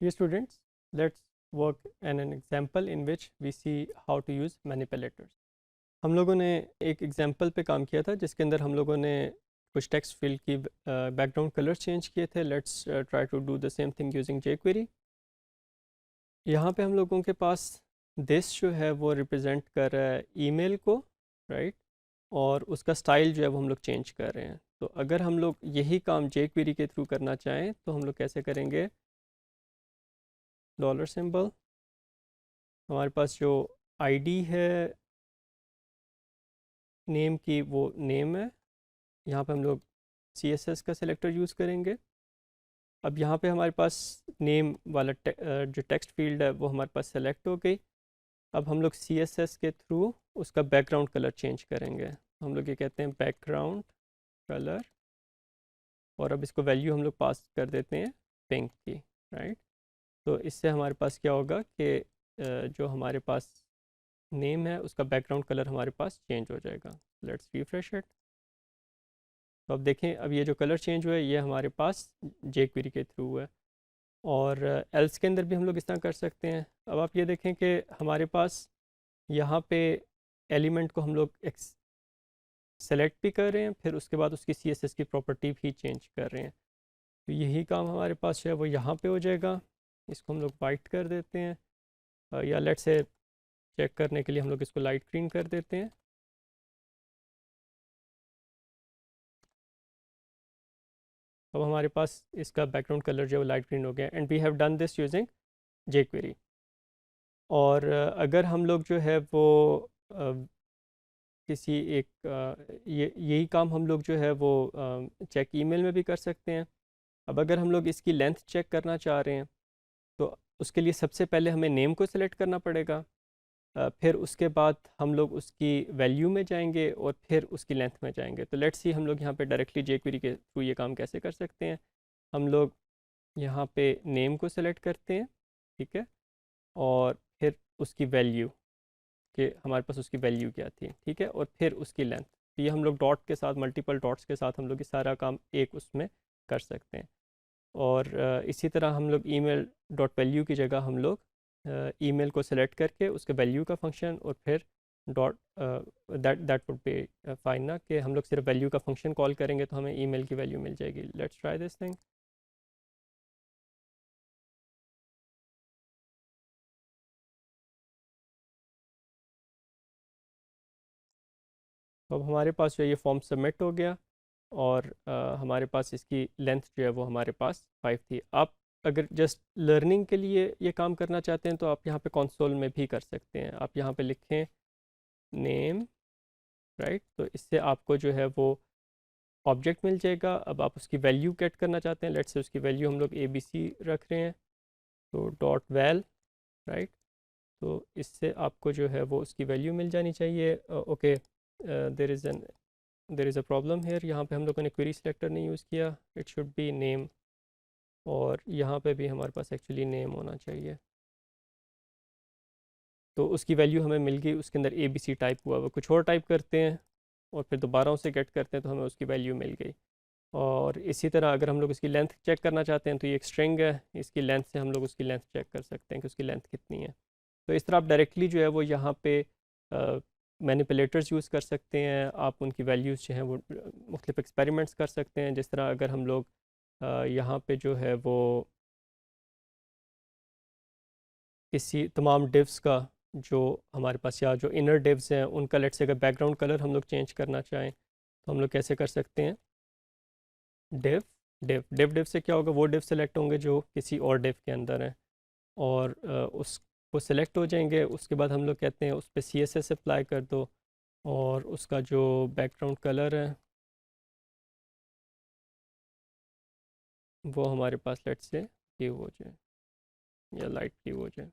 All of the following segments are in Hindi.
Dear students, let's work on an example in which we see how to use manipulators. हम लोगों ने एक एग्जाम्पल पे काम किया था जिसके अंदर हम लोगों ने कुछ टेक्स्ट फील्ड की बैकग्राउंड कलर चेंज किए थे. Let's try to do the same thing using jQuery. यहाँ पे हम लोगों के पास दिस जो है वो रिप्रेजेंट कर रहा है ईमेल को, राइट, और उसका स्टाइल जो है वो हम लोग चेंज कर रहे हैं. तो अगर हम लोग यही काम jQuery के थ्रू करना चाहें तो हम लोग कैसे करेंगे? डॉलर सिंबल, हमारे पास जो आईडी है नेम की वो नेम है. यहाँ पे हम लोग CSS का सिलेक्टर यूज़ करेंगे. अब यहाँ पे हमारे पास नेम वाला जो टेक्स्ट फील्ड है वो हमारे पास सेलेक्ट हो गई. अब हम लोग CSS के थ्रू उसका बैकग्राउंड कलर चेंज करेंगे. हम लोग ये कहते हैं बैकग्राउंड कलर, और अब इसको वैल्यू हम लोग पास कर देते हैं पिंक की, राइट. तो इससे हमारे पास क्या होगा कि जो हमारे पास नेम है उसका बैकग्राउंड कलर हमारे पास चेंज हो जाएगा. Let's refresh it. तो अब देखें, अब ये जो कलर चेंज हुआ है ये हमारे पास jQuery के थ्रू है. और एल्स के अंदर भी हम लोग इस तरह कर सकते हैं. अब आप ये देखें कि हमारे पास यहाँ पे एलिमेंट को हम लोग सेलेक्ट भी कर रहे हैं, फिर उसके बाद उसकी CSS की प्रॉपर्टी भी चेंज कर रहे हैं. तो यही काम हमारे पास जो है वो यहाँ पे हो जाएगा. इसको हम लोग वाइट कर देते हैं, या लेट से चेक करने के लिए हम लोग इसको लाइट ग्रीन कर देते हैं. अब हमारे पास इसका बैकग्राउंड कलर जो है वो लाइट ग्रीन हो गया. And we have done this using jQuery. और अगर हम लोग जो है वो किसी एक यही काम हम लोग जो है वो चेक ईमेल में भी कर सकते हैं. अब अगर हम लोग इसकी लेंथ चेक करना चाह रहे हैं तो उसके लिए सबसे पहले हमें नेम को सिलेक्ट करना पड़ेगा. फिर उसके बाद हम लोग उसकी वैल्यू में जाएंगे और फिर उसकी लेंथ में जाएंगे. तो लेट्स सी हम लोग यहाँ पे डायरेक्टली jQuery के थ्रू ये काम कैसे कर सकते हैं. हम लोग यहाँ पे नेम को सिलेक्ट करते हैं, ठीक है, और फिर उसकी वैल्यू, कि हमारे पास उसकी वैल्यू क्या थी, ठीक है, और फिर उसकी लेंथ. तो ये हम लोग डॉट के साथ, मल्टीपल डॉट्स के साथ हम लोग ये सारा काम एक उसमें कर सकते हैं. और इसी तरह हम लोग ईमेल डॉट वैल्यू की जगह हम लोग ईमेल को सिलेक्ट करके उसके वैल्यू का फंक्शन और फिर dot that would be fine ना, कि हम लोग सिर्फ वैल्यू का फंक्शन कॉल करेंगे तो हमें ईमेल की वैल्यू मिल जाएगी. Let's try this thing. तो अब हमारे पास जो है ये फॉर्म सबमिट हो गया, और हमारे पास इसकी लेंथ जो है वो हमारे पास 5 थी. आप अगर जस्ट लर्निंग के लिए ये काम करना चाहते हैं तो आप यहाँ पे कंसोल में भी कर सकते हैं. आप यहाँ पे लिखें नेम, राइट, तो इससे आपको जो है वो ऑब्जेक्ट मिल जाएगा. अब आप उसकी वैल्यू गेट करना चाहते हैं, लेट्स से उसकी वैल्यू हम लोग ABC रख रहे हैं, तो डॉट वैल, राइट. तो इससे आपको जो है वो उसकी वैल्यू मिल जानी चाहिए. Okay, there is a problem here. यहाँ पे हम लोगों ने क्वेरी सिलेक्टर नहीं यूज़ किया. इट शुड बी नेम, और यहाँ पे भी हमारे पास एक्चुअली नेम होना चाहिए. तो उसकी वैल्यू हमें मिल गई, उसके अंदर ABC टाइप हुआ हुआ. कुछ और टाइप करते हैं और फिर दोबारा उसे गेट करते हैं तो हमें उसकी वैल्यू मिल गई. और इसी तरह अगर हम लोग इसकी लेंथ चेक करना चाहते हैं तो ये एक स्ट्रिंग है, इसकी लेंथ से हम लोग उसकी लेंथ चेक कर सकते हैं कि उसकी लेंथ कितनी है. तो इस तरह आप डायरेक्टली जो है वो यहाँ पे मैनिपुलेटर्स यूज़ कर सकते हैं. आप उनकी वैल्यूज़ जो हैं वो मुख्तलिफ एक्सपेरिमेंट्स कर सकते हैं. जिस तरह अगर हम लोग यहाँ पे जो है वो किसी तमाम डिव्स का जो हमारे पास, या जो इनर डिव्स हैं उनका लेट्स से अगर बैकग्राउंड कलर हम लोग चेंज करना चाहें तो हम लोग कैसे कर सकते हैं? डिव डिव से क्या होगा, वो डिव सेलेक्ट होंगे जो किसी और डिव के अंदर हैं, और उसको सेलेक्ट हो जाएंगे. उसके बाद हम लोग कहते हैं उस पर CSS अप्लाई कर दो, और उसका जो बैकग्राउंड कलर है वो हमारे पास लेट्स से ब्लू हो जाए या लाइट ब्लू हो जाए,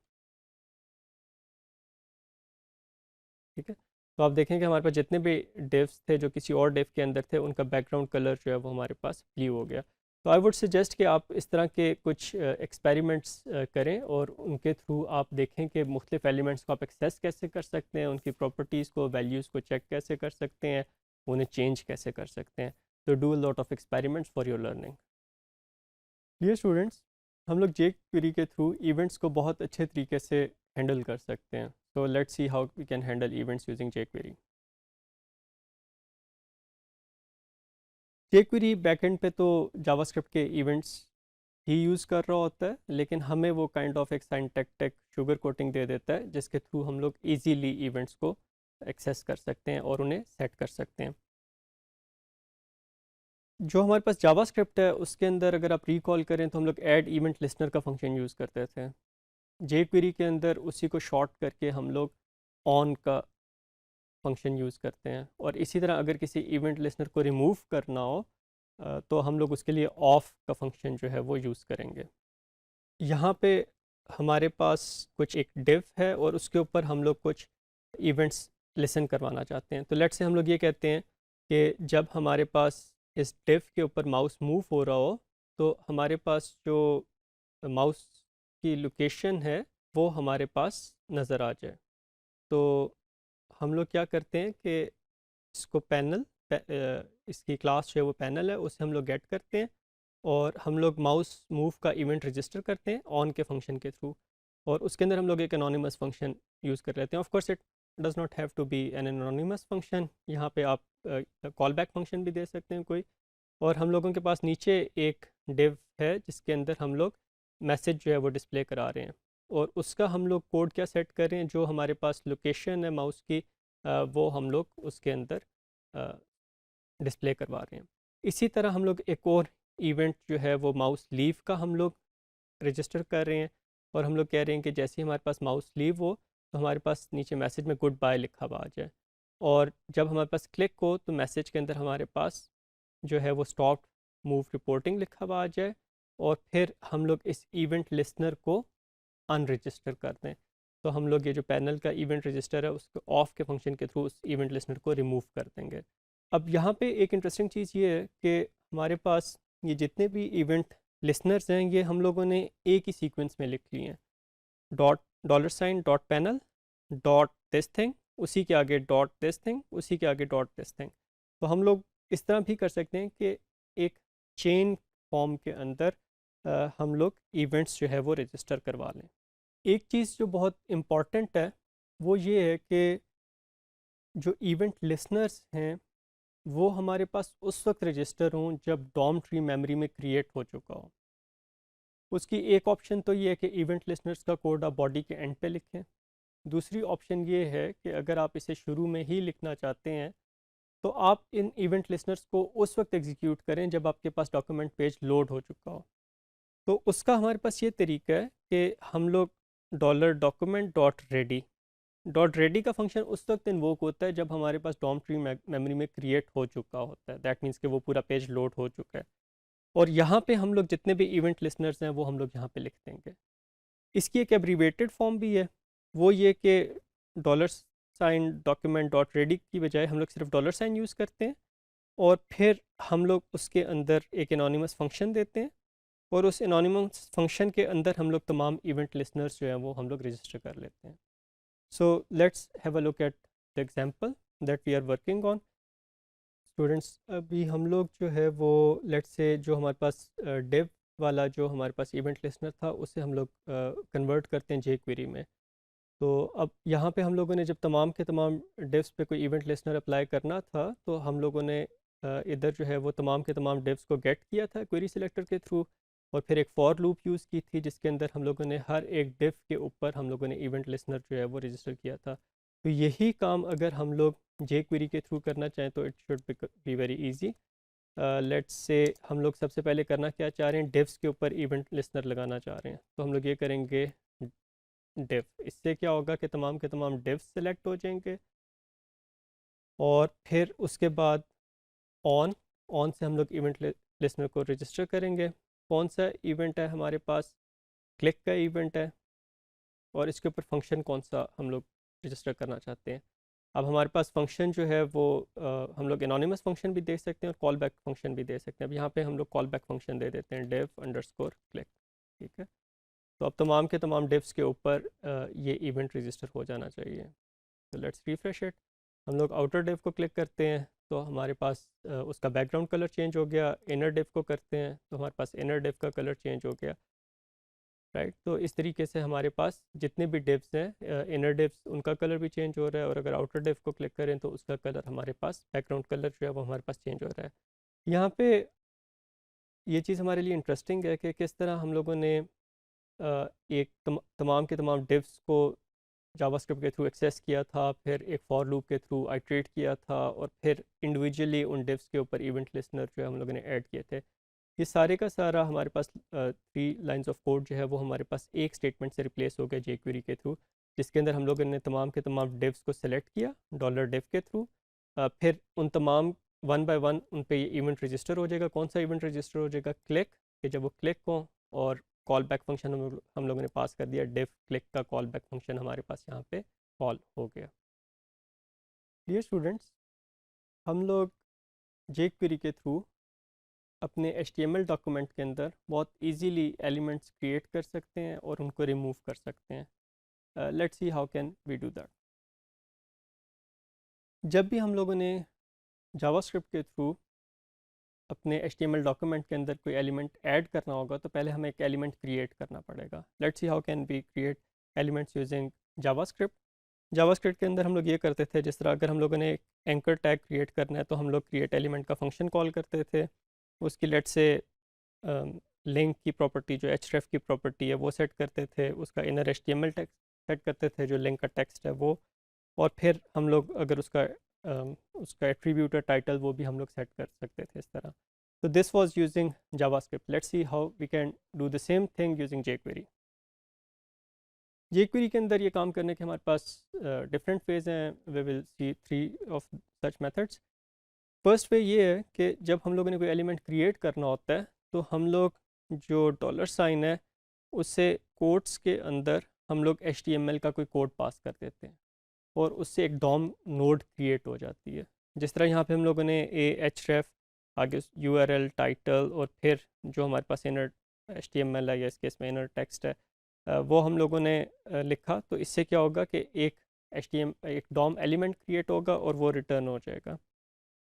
ठीक है. तो आप देखें कि हमारे पास जितने भी डिव्स थे जो किसी और डिव के अंदर थे उनका बैकग्राउंड कलर जो है वो हमारे पास ब्लू हो गया. तो आई वुड सजेस्ट कि आप इस तरह के कुछ एक्सपेरिमेंट्स करें और उनके थ्रू आप देखें कि मुख्तलिफ एलिमेंट्स को आप एक्सेस कैसे कर सकते हैं, उनकी प्रॉपर्टीज़ को, वैल्यूज़ को चेक कैसे कर सकते हैं, उन्हें चेंज कैसे कर सकते हैं. तो do a lot of experiments for your learning. Dear students, हम लोग jQuery के थ्रू इवेंट्स को बहुत अच्छे तरीके से हैंडल कर सकते हैं. So let's see how we can handle events using jQuery. jQuery backend पे तो जावास्क्रिप्ट के इवेंट्स ही यूज़ कर रहा होता है, लेकिन हमें वो काइंड ऑफ एक सिंटैक्टिक शुगर कोटिंग दे देता है जिसके थ्रू हम लोग इजीली इवेंट्स को एक्सेस कर सकते हैं और उन्हें सेट कर सकते हैं. जो हमारे पास जावास्क्रिप्ट है उसके अंदर अगर आप रिकॉल करें तो हम लोग ऐड इवेंट लिस्नर का फंक्शन यूज़ करते थे. jQuery के अंदर उसी को शॉर्ट करके हम लोग ऑन का फंक्शन यूज़ करते हैं. और इसी तरह अगर किसी इवेंट लिस्नर को रिमूव करना हो तो हम लोग उसके लिए ऑफ का फंक्शन जो है वो यूज़ करेंगे. यहाँ पे हमारे पास कुछ एक डिव है और उसके ऊपर हम लोग कुछ इवेंट्स लिसन करवाना चाहते हैं. तो लेट्स से हम लोग ये कहते हैं कि जब हमारे पास इस डिव के ऊपर माउस मूव हो रहा हो तो हमारे पास जो माउस की लोकेशन है वो हमारे पास नज़र आ जाए. तो हम लोग क्या करते हैं कि इसको इसकी क्लास जो है वो पैनल है उसे हम लोग गेट करते हैं और हम लोग माउस मूव का इवेंट रजिस्टर करते हैं ऑन के फंक्शन के थ्रू. और उसके अंदर हम लोग एक एनोनिमस फंक्शन यूज़ कर लेते हैं. Of course it does not have to be an anonymous function. यहाँ पे आप कॉल बैक फंक्शन भी दे सकते हैं कोई. और हम लोगों के पास नीचे एक डिव है जिसके अंदर हम लोग मैसेज जो है वो डिस्प्ले करा रहे हैं. और उसका हम लोग कोड क्या सेट कर रहे हैं, जो हमारे पास लोकेशन है माउस की वो हम लोग उसके अंदर डिस्प्ले करवा रहे हैं. इसी तरह हम लोग एक और इवेंट जो है वो माउस लीव का हम लोग रजिस्टर कर रहे हैं. और हम लोग कह रहे हैं कि जैसे ही हमारे पास माउस लीव हो तो हमारे पास नीचे मैसेज में गुड बाय लिखा हुआ आ जाए. और जब हमारे पास क्लिक हो तो मैसेज के अंदर हमारे पास जो है वो स्टॉप मूव रिपोर्टिंग लिखा हुआ आ जाए. और फिर हम लोग इस इवेंट लिसनर को अनरजिस्टर कर दें. तो हम लोग ये जो पैनल का इवेंट रजिस्टर है उसको ऑफ के फंक्शन के थ्रू उस इवेंट लिसनर को रिमूव कर देंगे. अब यहाँ पे एक इंटरेस्टिंग चीज़ ये है कि हमारे पास ये जितने भी इवेंट लिसनर्स हैं ये हम लोगों ने एक ही सीक्वेंस में लिख लिए हैं. Dot dollar sign dot panel dot this thing, उसी के आगे डॉट दिस थिंग, उसी के आगे डॉट दिस थिंग. तो हम लोग इस तरह भी कर सकते हैं कि एक चेन फॉर्म के अंदर हम लोग इवेंट्स जो है वो रजिस्टर करवा लें. एक चीज़ जो बहुत इम्पॉर्टेंट है वो ये है कि जो इवेंट लिसनर्स हैं वो हमारे पास उस वक्त रजिस्टर हों जब डॉम ट्री मेमोरी में क्रिएट हो चुका हो. उसकी एक ऑप्शन तो ये है कि इवेंट लिसनर्स का कोड आप बॉडी के एंड पे लिखें. दूसरी ऑप्शन ये है कि अगर आप इसे शुरू में ही लिखना चाहते हैं तो आप इन इवेंट लिसनर्स को उस वक्त एग्जीक्यूट करें जब आपके पास डॉक्यूमेंट पेज लोड हो चुका हो. तो उसका हमारे पास ये तरीका है कि हम लोग डॉलर डॉक्यूमेंट डॉट रेडी का फंक्शन उस वक्त इन्वोक होता है जब हमारे पास डॉम ट्री मेमोरी में क्रिएट हो चुका होता है. दैट मीन्स कि वो पूरा पेज लोड हो चुका है. और यहाँ पे हम लोग जितने भी इवेंट लिसनर्स हैं वो हम लोग यहाँ पे लिख देंगे. इसकी एक एब्रीवेटेड फॉर्म भी है, वो ये कि dollar sign document dot ready की बजाय हम लोग सिर्फ डॉलर साइन यूज़ करते हैं. और फिर हम लोग उसके अंदर एक एनोनिमस फंक्शन देते हैं और उस एनोनिमस फंक्शन के अंदर हम लोग तमाम इवेंट लिसनर्स जो हैं वो हम लोग रजिस्टर कर लेते हैं. So let's have a look at the example that we are working on. Students, अभी हम लोग जो है वो लेट्स से जो हमारे पास डिव वाला जो हमारे पास इवेंट लिसनर था उसे हम लोग कन्वर्ट करते हैं jQuery में. तो अब यहाँ पे हम लोगों ने जब तमाम के तमाम डिव्स पे कोई इवेंट लिसनर अप्लाई करना था तो हम लोगों ने इधर जो है वो तमाम के तमाम डिव्स को गेट किया था क्वेरी सिलेक्टर के थ्रू. और फिर एक फॉर लूप यूज़ की थी जिसके अंदर हम लोगों ने हर एक डिव के ऊपर हम लोगों ने इवेंट लिसनर जो है वो रजिस्टर किया था. तो यही काम अगर हम लोग jQuery के थ्रू करना चाहें तो it should be very easy. Let's say हम लोग सबसे पहले करना क्या चाह रहे हैं, डिव्स के ऊपर इवेंट लिसनर लगाना चाह रहे हैं. तो हम लोग ये करेंगे डिव. इससे क्या होगा कि तमाम के तमाम डिव्स सेलेक्ट हो जाएंगे. और फिर उसके बाद ऑन से हम लोग इवेंट लिसनर को रजिस्टर करेंगे. कौन सा इवेंट है हमारे पास, क्लिक का इवेंट है. और इसके ऊपर फंक्शन कौन सा हम लोग रजिस्टर करना चाहते हैं. अब हमारे पास फंक्शन जो है वो हम लोग एनोनिमस फंक्शन भी दे सकते हैं और कॉल बैक फंक्शन भी दे सकते हैं. अब यहाँ पे हम लोग कॉल बैक फंक्शन दे देते हैं div अंडरस्कोर क्लिक. ठीक है. तो अब तमाम के तमाम डिव्स के ऊपर ये इवेंट रजिस्टर हो जाना चाहिए. तो लेट्स रिफ्रेश इट. हम लोग आउटर डिव को क्लिक करते हैं तो हमारे पास उसका बैकग्राउंड कलर चेंज हो गया. इनर डिव को करते हैं तो हमारे पास इनर डिव का कलर चेंज हो गया. राइट। तो इस तरीके से हमारे पास जितने भी डिव्स हैं, इनर डिव्स उनका कलर भी चेंज हो रहा है, और अगर आउटर डिव को क्लिक करें तो उसका कलर हमारे पास, बैकग्राउंड कलर जो है वो हमारे पास चेंज हो रहा है। यहाँ पे ये चीज़ हमारे लिए इंटरेस्टिंग है कि किस तरह हम लोगों ने एक तमाम के तमाम डिव्स को जावास्क्रिप्ट के थ्रू एक्सेस किया था, फिर एक फॉर लूप के थ्रू आइट्रेट किया था, और फिर इंडिविजुअली उन डिव्स के ऊपर इवेंट लिस्नर जो है हम लोगों ने ऐड किए थे। ये सारे का सारा हमारे पास 3 लाइंस ऑफ कोड जो है वो हमारे पास एक स्टेटमेंट से रिप्लेस हो गया जेक्वेरी के थ्रू, जिसके अंदर हम लोगों ने तमाम के तमाम डिव्स को सेलेक्ट किया $div के थ्रू। फिर उन तमाम वन बाय वन उन पे ये इवेंट रजिस्टर हो जाएगा। कौन सा इवेंट रजिस्टर हो जाएगा? क्लिक, कि जब वो क्लिक हो, और कॉल बैक फंक्शन हम लोगों ने पास कर दिया, डिव क्लिक का कॉल बैक फंक्शन हमारे पास यहाँ पे कॉल हो गया। डियर स्टूडेंट्स, हम लोग जेक्वेरी के थ्रू अपने HTML डॉक्यूमेंट के अंदर बहुत इजीली एलिमेंट्स क्रिएट कर सकते हैं और उनको रिमूव कर सकते हैं। Let's see how can we do that. जब भी हम लोगों ने जावास्क्रिप्ट के थ्रू अपने HTML डॉक्यूमेंट के अंदर कोई एलिमेंट ऐड करना होगा तो पहले हमें एक एलिमेंट क्रिएट करना पड़ेगा। Let's see how can we create elements using JavaScript. JavaScript के अंदर हम लोग ये करते थे, जिस तरह अगर हम लोगों ने एक एंकर टैग क्रिएट करना है तो हम लोग क्रिएट एलिमेंट का फंक्शन कॉल करते थे। उसकी लेट से लिंक की प्रॉपर्टी जो href की प्रॉपर्टी है वो सेट करते थे, उसका इनर HTML टेक्स्ट सेट करते थे जो लिंक का टेक्स्ट है वो, और फिर हम लोग अगर उसका एट्रीब्यूट टाइटल वो भी हम लोग सेट कर सकते थे इस तरह। तो this was using JavaScript. Let's see how we can do the same thing using jQuery। jQuery के अंदर ये काम करने के हमारे पास डिफरेंट वेज हैं। We will see 3 of such methods. First way ये है कि जब हम लोगों ने कोई एलिमेंट क्रिएट करना होता है तो हम लोग जो $साइन है उससे कोड्स के अंदर हम लोग HTML का कोई कोड पास कर देते हैं, और उससे एक DOM नोड क्रिएट हो जाती है। जिस तरह यहाँ पे हम लोगों ने href, आगे URL, टाइटल, और फिर जो हमारे पास इनर HTML है या इस केस में इनर टेक्स्ट है, वो हम लोगों ने लिखा। तो इससे क्या होगा कि एक DOM एलिमेंट क्रिएट होगा और वो रिटर्न हो जाएगा।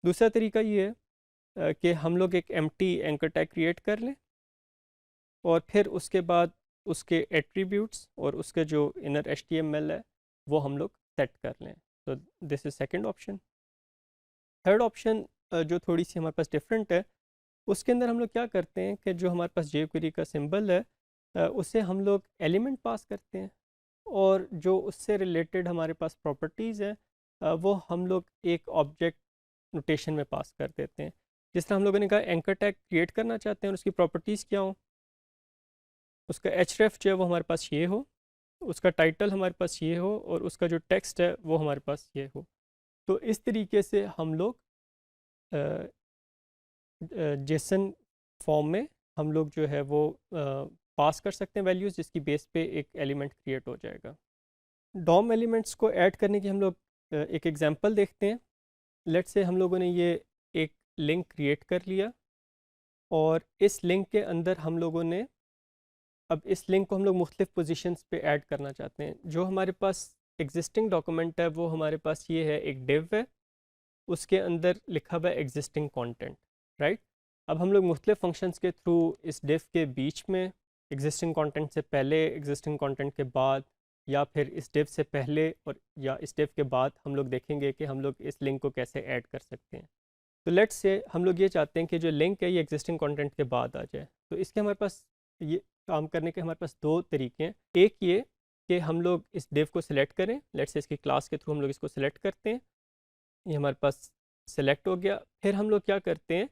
दूसरा तरीका ये है कि हम लोग एक एम्प्टी एंकर टैग क्रिएट कर लें, और फिर उसके बाद उसके एट्रीब्यूट्स और उसके जो इनर HTML है वो हम लोग सेट कर लें। तो this is second option. Third option जो थोड़ी सी हमारे पास डिफरेंट है, उसके अंदर हम लोग क्या करते हैं कि जो हमारे पास jQuery का सिंबल है उसे हम लोग एलिमेंट पास करते हैं, और जो उससे रिलेटेड हमारे पास प्रॉपर्टीज़ हैं वो हम लोग एक ऑब्जेक्ट नोटेशन में पास कर देते हैं। जिस तरह हम लोगों ने कहा एंकर टैग क्रिएट करना चाहते हैं और उसकी प्रॉपर्टीज़ क्या हो, उसका href जो है वो हमारे पास ये हो, उसका टाइटल हमारे पास ये हो, और उसका जो टेक्स्ट है वो हमारे पास ये हो। तो इस तरीके से हम लोग जेसन फॉर्म में हम लोग जो है वो पास कर सकते हैं वैल्यूज़, जिसकी बेस पे एक एलिमेंट क्रिएट हो जाएगा। डॉम एलिमेंट्स को ऐड करने की हम लोग एक एग्जांपल देखते हैं। लेट्स से हम लोगों ने ये एक लिंक क्रिएट कर लिया, और इस लिंक के अंदर हम लोगों ने अब इस लिंक को हम लोग मुख्तलिफ पोजीशंस पे ऐड करना चाहते हैं। जो हमारे पास एग्जिस्टिंग डॉक्यूमेंट है वो हमारे पास ये है, एक डिव है, उसके अंदर लिखा हुआ है एग्जिस्टिंग कंटेंट, राइट। अब हम लोग मुख्तलिफ फंक्शंस के थ्रू इस डिव के बीच में, एग्जिस्टिंग कंटेंट से पहले, एग्जिस्टिंग कंटेंट के बाद, या फिर इस डिव से पहले और या इस डिव के बाद, हम लोग देखेंगे कि हम लोग इस लिंक को कैसे ऐड कर सकते हैं। तो लेट्स से हम लोग ये चाहते हैं कि जो लिंक है ये एग्जिस्टिंग कंटेंट के बाद आ जाए। तो इसके हमारे पास ये काम करने के हमारे पास दो तरीके हैं। एक ये कि हम लोग इस डिव को सिलेक्ट करें, लेट्स से इसकी क्लास के थ्रू हम लोग इसको सिलेक्ट करते हैं, ये हमारे पास सिलेक्ट हो गया। फिर हम लोग क्या करते हैं,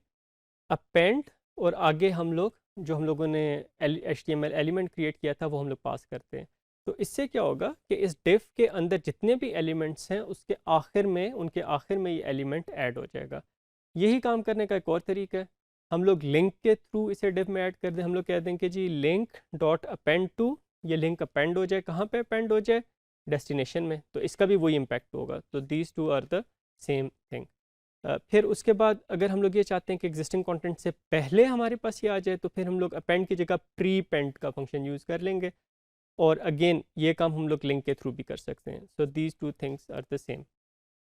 अपेंड, और आगे हम लोग जो हम लोगों ने HTML एलिमेंट क्रिएट किया था वो हम लोग पास करते हैं। तो इससे क्या होगा कि इस डिव के अंदर जितने भी एलिमेंट्स हैं उसके आखिर में, उनके आखिर में ये एलिमेंट ऐड हो जाएगा। यही काम करने का एक और तरीका है, हम लोग लिंक के थ्रू इसे डिव में ऐड कर दें। हम लोग कह दें कि जी लिंक डॉट अपेंड टू, ये लिंक अपेंड हो जाए, कहाँ पे अपेंड हो जाए, डेस्टिनेशन में। तो इसका भी वही इम्पैक्ट होगा। तो these two are the same thing. फिर उसके बाद अगर हम लोग ये चाहते हैं कि एग्जिस्टिंग कंटेंट से पहले हमारे पास ये आ जाए, तो फिर हम लोग अपेंड की जगह प्री पेंड का फंक्शन यूज़ कर लेंगे, और अगेन ये काम हम लोग लिंक के थ्रू भी कर सकते हैं। So these two things are the same.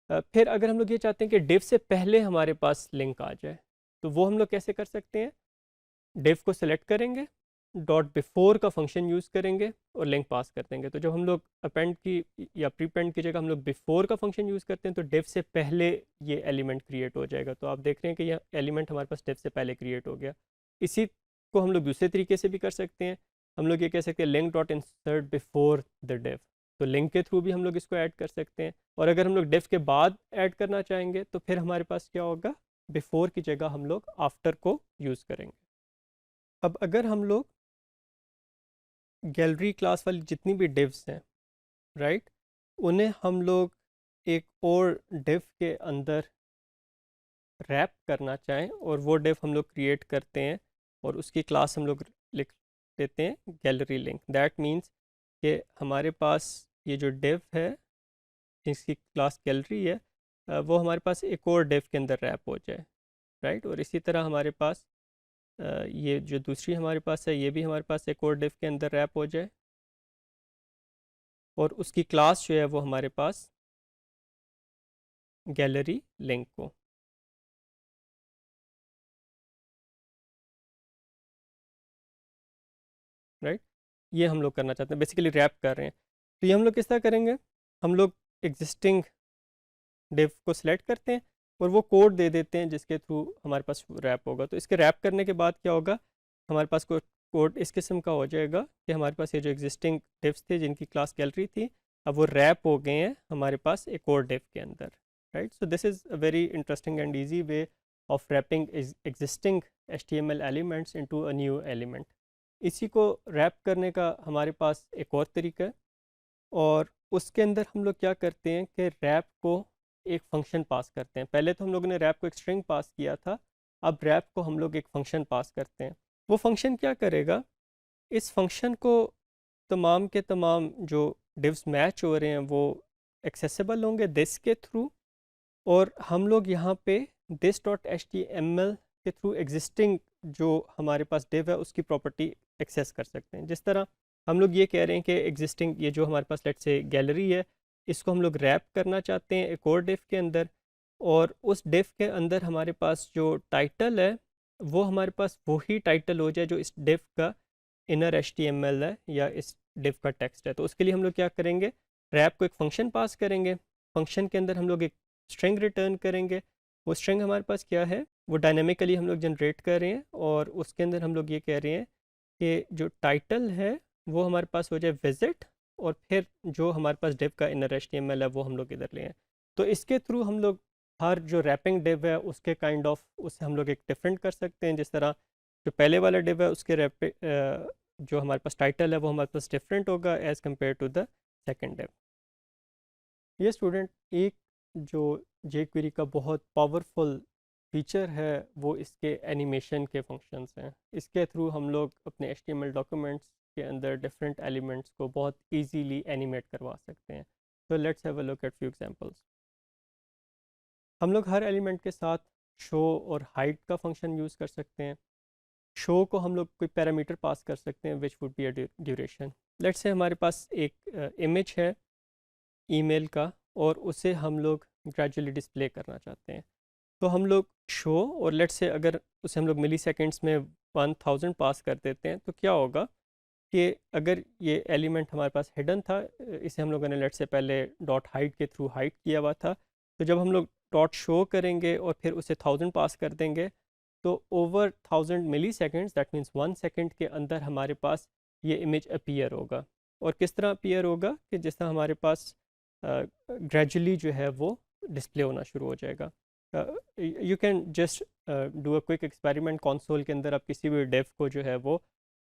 फिर अगर हम लोग ये चाहते हैं कि डिव से पहले हमारे पास लिंक आ जाए, तो वो हम लोग कैसे कर सकते हैं, डिव को सिलेक्ट करेंगे, डॉट बिफोर का फंक्शन यूज़ करेंगे और लिंक पास कर देंगे। तो जब हम लोग अपेंड की या प्रीपेंड की जगह हम लोग बिफोर का फंक्शन यूज़ करते हैं तो डिव से पहले ये एलिमेंट क्रिएट हो जाएगा। तो आप देख रहे हैं कि यह एलिमेंट हमारे पास डिव से पहले क्रिएट हो गया। इसी को हम लोग दूसरे तरीके से भी कर सकते हैं। हम लोग ये कह सकते हैं link dot insert before the div. तो लिंक के थ्रू भी हम लोग इसको ऐड कर सकते हैं। और अगर हम लोग डिव के बाद ऐड करना चाहेंगे तो फिर हमारे पास क्या होगा, बिफोर की जगह हम लोग आफ्टर को यूज़ करेंगे। अब अगर हम लोग गैलरी क्लास वाली जितनी भी डिव्स हैं, राइट, उन्हें हम लोग एक और डिव के अंदर रैप करना चाहें और वो डिव हम लोग क्रिएट करते हैं और उसकी क्लास हम लोग लिख देते हैं गैलरी लिंक। दैट मीन्स कि हमारे पास ये जो डिव है जिसकी क्लास गैलरी है वो हमारे पास एक और डिव के अंदर रैप हो जाए, राइट। और इसी तरह हमारे पास ये जो दूसरी हमारे पास है ये भी हमारे पास एक और डिव के अंदर रैप हो जाए और उसकी क्लास जो है वो हमारे पास गैलरी लिंक को, राइट। ये हम लोग करना चाहते हैं, बेसिकली रैप कर रहे हैं। तो ये हम लोग किस तरह करेंगे, हम लोग एग्जिस्टिंग डिव को सिलेक्ट करते हैं और वो कोड दे देते हैं जिसके थ्रू हमारे पास रैप होगा। तो इसके रैप करने के बाद क्या होगा, हमारे पास कोड इस किस्म का हो जाएगा कि हमारे पास ये जो एग्जिस्टिंग डिव्स थे जिनकी क्लास गैलरी थी अब वो रैप हो गए हैं हमारे पास एक और डिव के अंदर, right. So this is a very interesting and easy way of wrapping existing HTML elements into a new element. इसी को रैप करने का हमारे पास एक और तरीका है और उसके अंदर हम लोग क्या करते हैं कि रैप को एक फंक्शन पास करते हैं। पहले तो हम लोगों ने रैप को एक स्ट्रिंग पास किया था, अब रैप को हम लोग एक फंक्शन पास करते हैं। वो फंक्शन क्या करेगा, इस फंक्शन को तमाम के तमाम जो डिव्स मैच हो रहे हैं वो एक्सेसिबल होंगे दिस के थ्रू और हम लोग यहाँ पे दिस डॉट HTML के थ्रू एग्जिस्टिंग जो हमारे पास डिव है उसकी प्रॉपर्टी एक्सेस कर सकते हैं। जिस तरह हम लोग ये कह रहे हैं कि एग्जिस्टिंग ये जो हमारे पास लेट्स से गैलरी है इसको हम लोग रैप करना चाहते हैं एक और डिव के अंदर और उस डिव के अंदर हमारे पास जो टाइटल है वो हमारे पास वही टाइटल हो जाए जो इस डिव का इनर HTML है या इस डिव का टेक्स्ट है। तो उसके लिए हम लोग क्या करेंगे, रैप को एक फंक्शन पास करेंगे, फंक्शन के अंदर हम लोग एक स्ट्रिंग रिटर्न करेंगे। वो स्ट्रिंग हमारे पास क्या है, वो डायनेमिकली हम लोग जनरेट कर रहे हैं और उसके अंदर हम लोग ये कह रहे हैं कि जो टाइटल है वो हमारे पास हो जाए विजिट और फिर जो हमारे पास डिव का इनर HTML है वो हम लोग इधर ले आए। तो इसके थ्रू हम लोग हर जो रैपिंग डिव है उसके काइंड ऑफ उससे हम लोग एक डिफरेंट कर सकते हैं। जिस तरह जो पहले वाला डिव है उसके जो हमारे पास टाइटल है वो हमारे पास डिफरेंट होगा as compare to the second div. ये स्टूडेंट एक जो jQuery का बहुत पावरफुल फीचर है वो इसके एनिमेशन के फंक्शंस हैं। इसके थ्रू हम लोग अपने HTML डॉक्यूमेंट्स के अंदर डिफरेंट एलिमेंट्स को बहुत इजीली एनिमेट करवा सकते हैं। तो let's have a look eight few examples. हम लोग हर एलिमेंट के साथ शो और हाइट का फंक्शन यूज़ कर सकते हैं। शो को हम लोग कोई पैरामीटर पास कर सकते हैं which would be a duration. Let's say हमारे पास एक इमेज है ईमेल का और उसे हम लोग ग्रेजुअली डिस्प्ले करना चाहते हैं। तो हम लोग शो और लेट्स से अगर उसे हम लोग मिली सेकेंड्स में 1000 पास कर देते हैं तो क्या होगा कि अगर ये एलिमेंट हमारे पास हिडन था, इसे हम लोगों ने लेट्स से पहले डॉट हाइट के थ्रू हाइट किया हुआ था, तो जब हम लोग डॉट शो करेंगे और फिर उसे 1000 पास कर देंगे तो over 1000 milliseconds that means 1 second के अंदर हमारे पास ये इमेज अपीयर होगा। और किस तरह अपीयर होगा कि जिस तरह हमारे पास ग्रेजुअली जो है वो डिस्प्ले होना शुरू हो जाएगा। You can just do a quick experiment console के अंदर। आप किसी भी डेव को जो है वो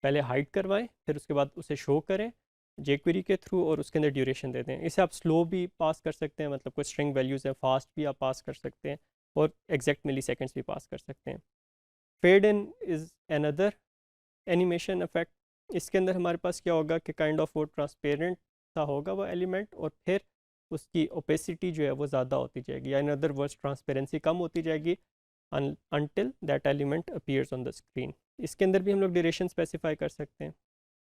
पहले हाइड करवाएं फिर उसके बाद उसे शो करें jQuery के थ्रू और उसके अंदर ड्यूरेशन दे दें। इसे आप स्लो भी पास कर सकते हैं, मतलब कुछ स्ट्रिंग वैल्यूज़ है, फास्ट भी आप पास कर सकते हैं और एग्जैक्ट मिली सेकेंड्स भी पास कर सकते हैं। Fade in is another animation effect. इसके अंदर हमारे पास क्या होगा कि काइंड ऑफ वो ट्रांसपेरेंट सा होगा वो एलिमेंट और फिर उसकी ओपेसिटी जो है वो ज़्यादा होती जाएगी या इन अदर वर्ड्स ट्रांसपेरेंसी कम होती जाएगी until that element appears on the screen। इसके अंदर भी हम लोग ड्यूरेशन स्पेसिफाई कर सकते हैं।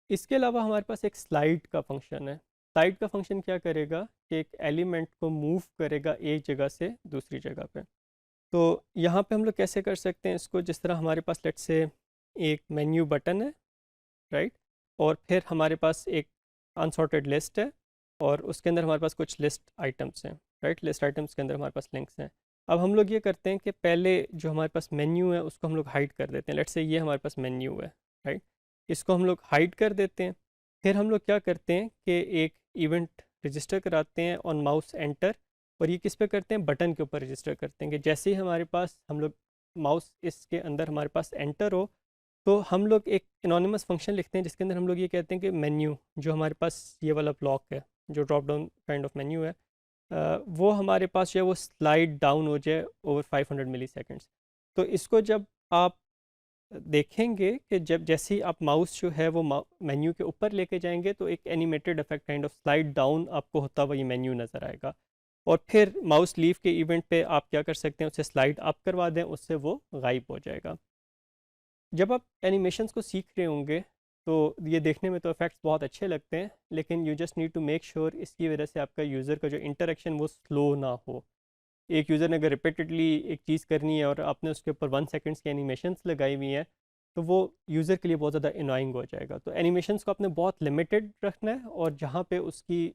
इसके अलावा हमारे पास एक स्लाइड का फंक्शन है। स्लाइड का फंक्शन क्या करेगा कि एक एलिमेंट को मूव करेगा एक जगह से दूसरी जगह पे। तो यहाँ पे हम लोग कैसे कर सकते हैं इसको, जिस तरह हमारे पास लेट्स से एक मेन्यू बटन है राइट। और फिर हमारे पास एक अनसॉर्टेड लिस्ट है और उसके अंदर हमारे पास कुछ लिस्ट आइटम्स हैं, राइट। लिस्ट आइटम्स के अंदर हमारे पास लिंक्स हैं। अब हम लोग ये करते हैं कि पहले जो हमारे पास मेन्यू है उसको हम लोग हाइड कर देते हैं। लेट्स से ये हमारे पास मेन्यू है, राइट। इसको हम लोग हाइड कर देते हैं। फिर हम लोग क्या करते हैं कि एक इवेंट रजिस्टर कराते हैं ऑन माउस एंटर, और ये किस पे करते हैं, बटन के ऊपर रजिस्टर करते हैं कि जैसे ही हमारे पास हम लोग माउस इसके अंदर हमारे पास एंटर हो तो हम लोग एक एनोनिमस फंक्शन लिखते हैं जिसके अंदर हम लोग ये कहते हैं कि मेन्यू जो हमारे पास ये वाला ब्लॉक है जो drop down kind of menu है, वो हमारे पास जो है वो स्लाइड डाउन हो जाए ओवर 500 मिली सेकेंड्स। तो इसको जब आप देखेंगे कि जब जैसे ही आप माउस जो है वो मेन्यू के ऊपर लेके जाएंगे तो एक animated effect kind of slide down आपको होता हुआ ये मेन्यू नज़र आएगा। और फिर माउस लीव के इवेंट पे आप क्या कर सकते हैं, उसे स्लाइड अप करवा दें, उससे वो गायब हो जाएगा। जब आप एनिमेशंस को सीख रहे होंगे तो ये देखने में तो इफेक्ट्स बहुत अच्छे लगते हैं, लेकिन you just need to make sure इसकी वजह से आपका यूज़र का जो इंटरेक्शन वो स्लो ना हो। एक यूज़र ने अगर रिपीटेडली एक चीज़ करनी है और आपने उसके ऊपर 1 सेकेंड्स की एनिमेशंस लगाई हुई हैं तो वो यूज़र के लिए बहुत ज़्यादा इनॉइंग हो जाएगा। तो एनिमेशंस को आपने बहुत लिमिटेड रखना है और जहाँ पे उसकी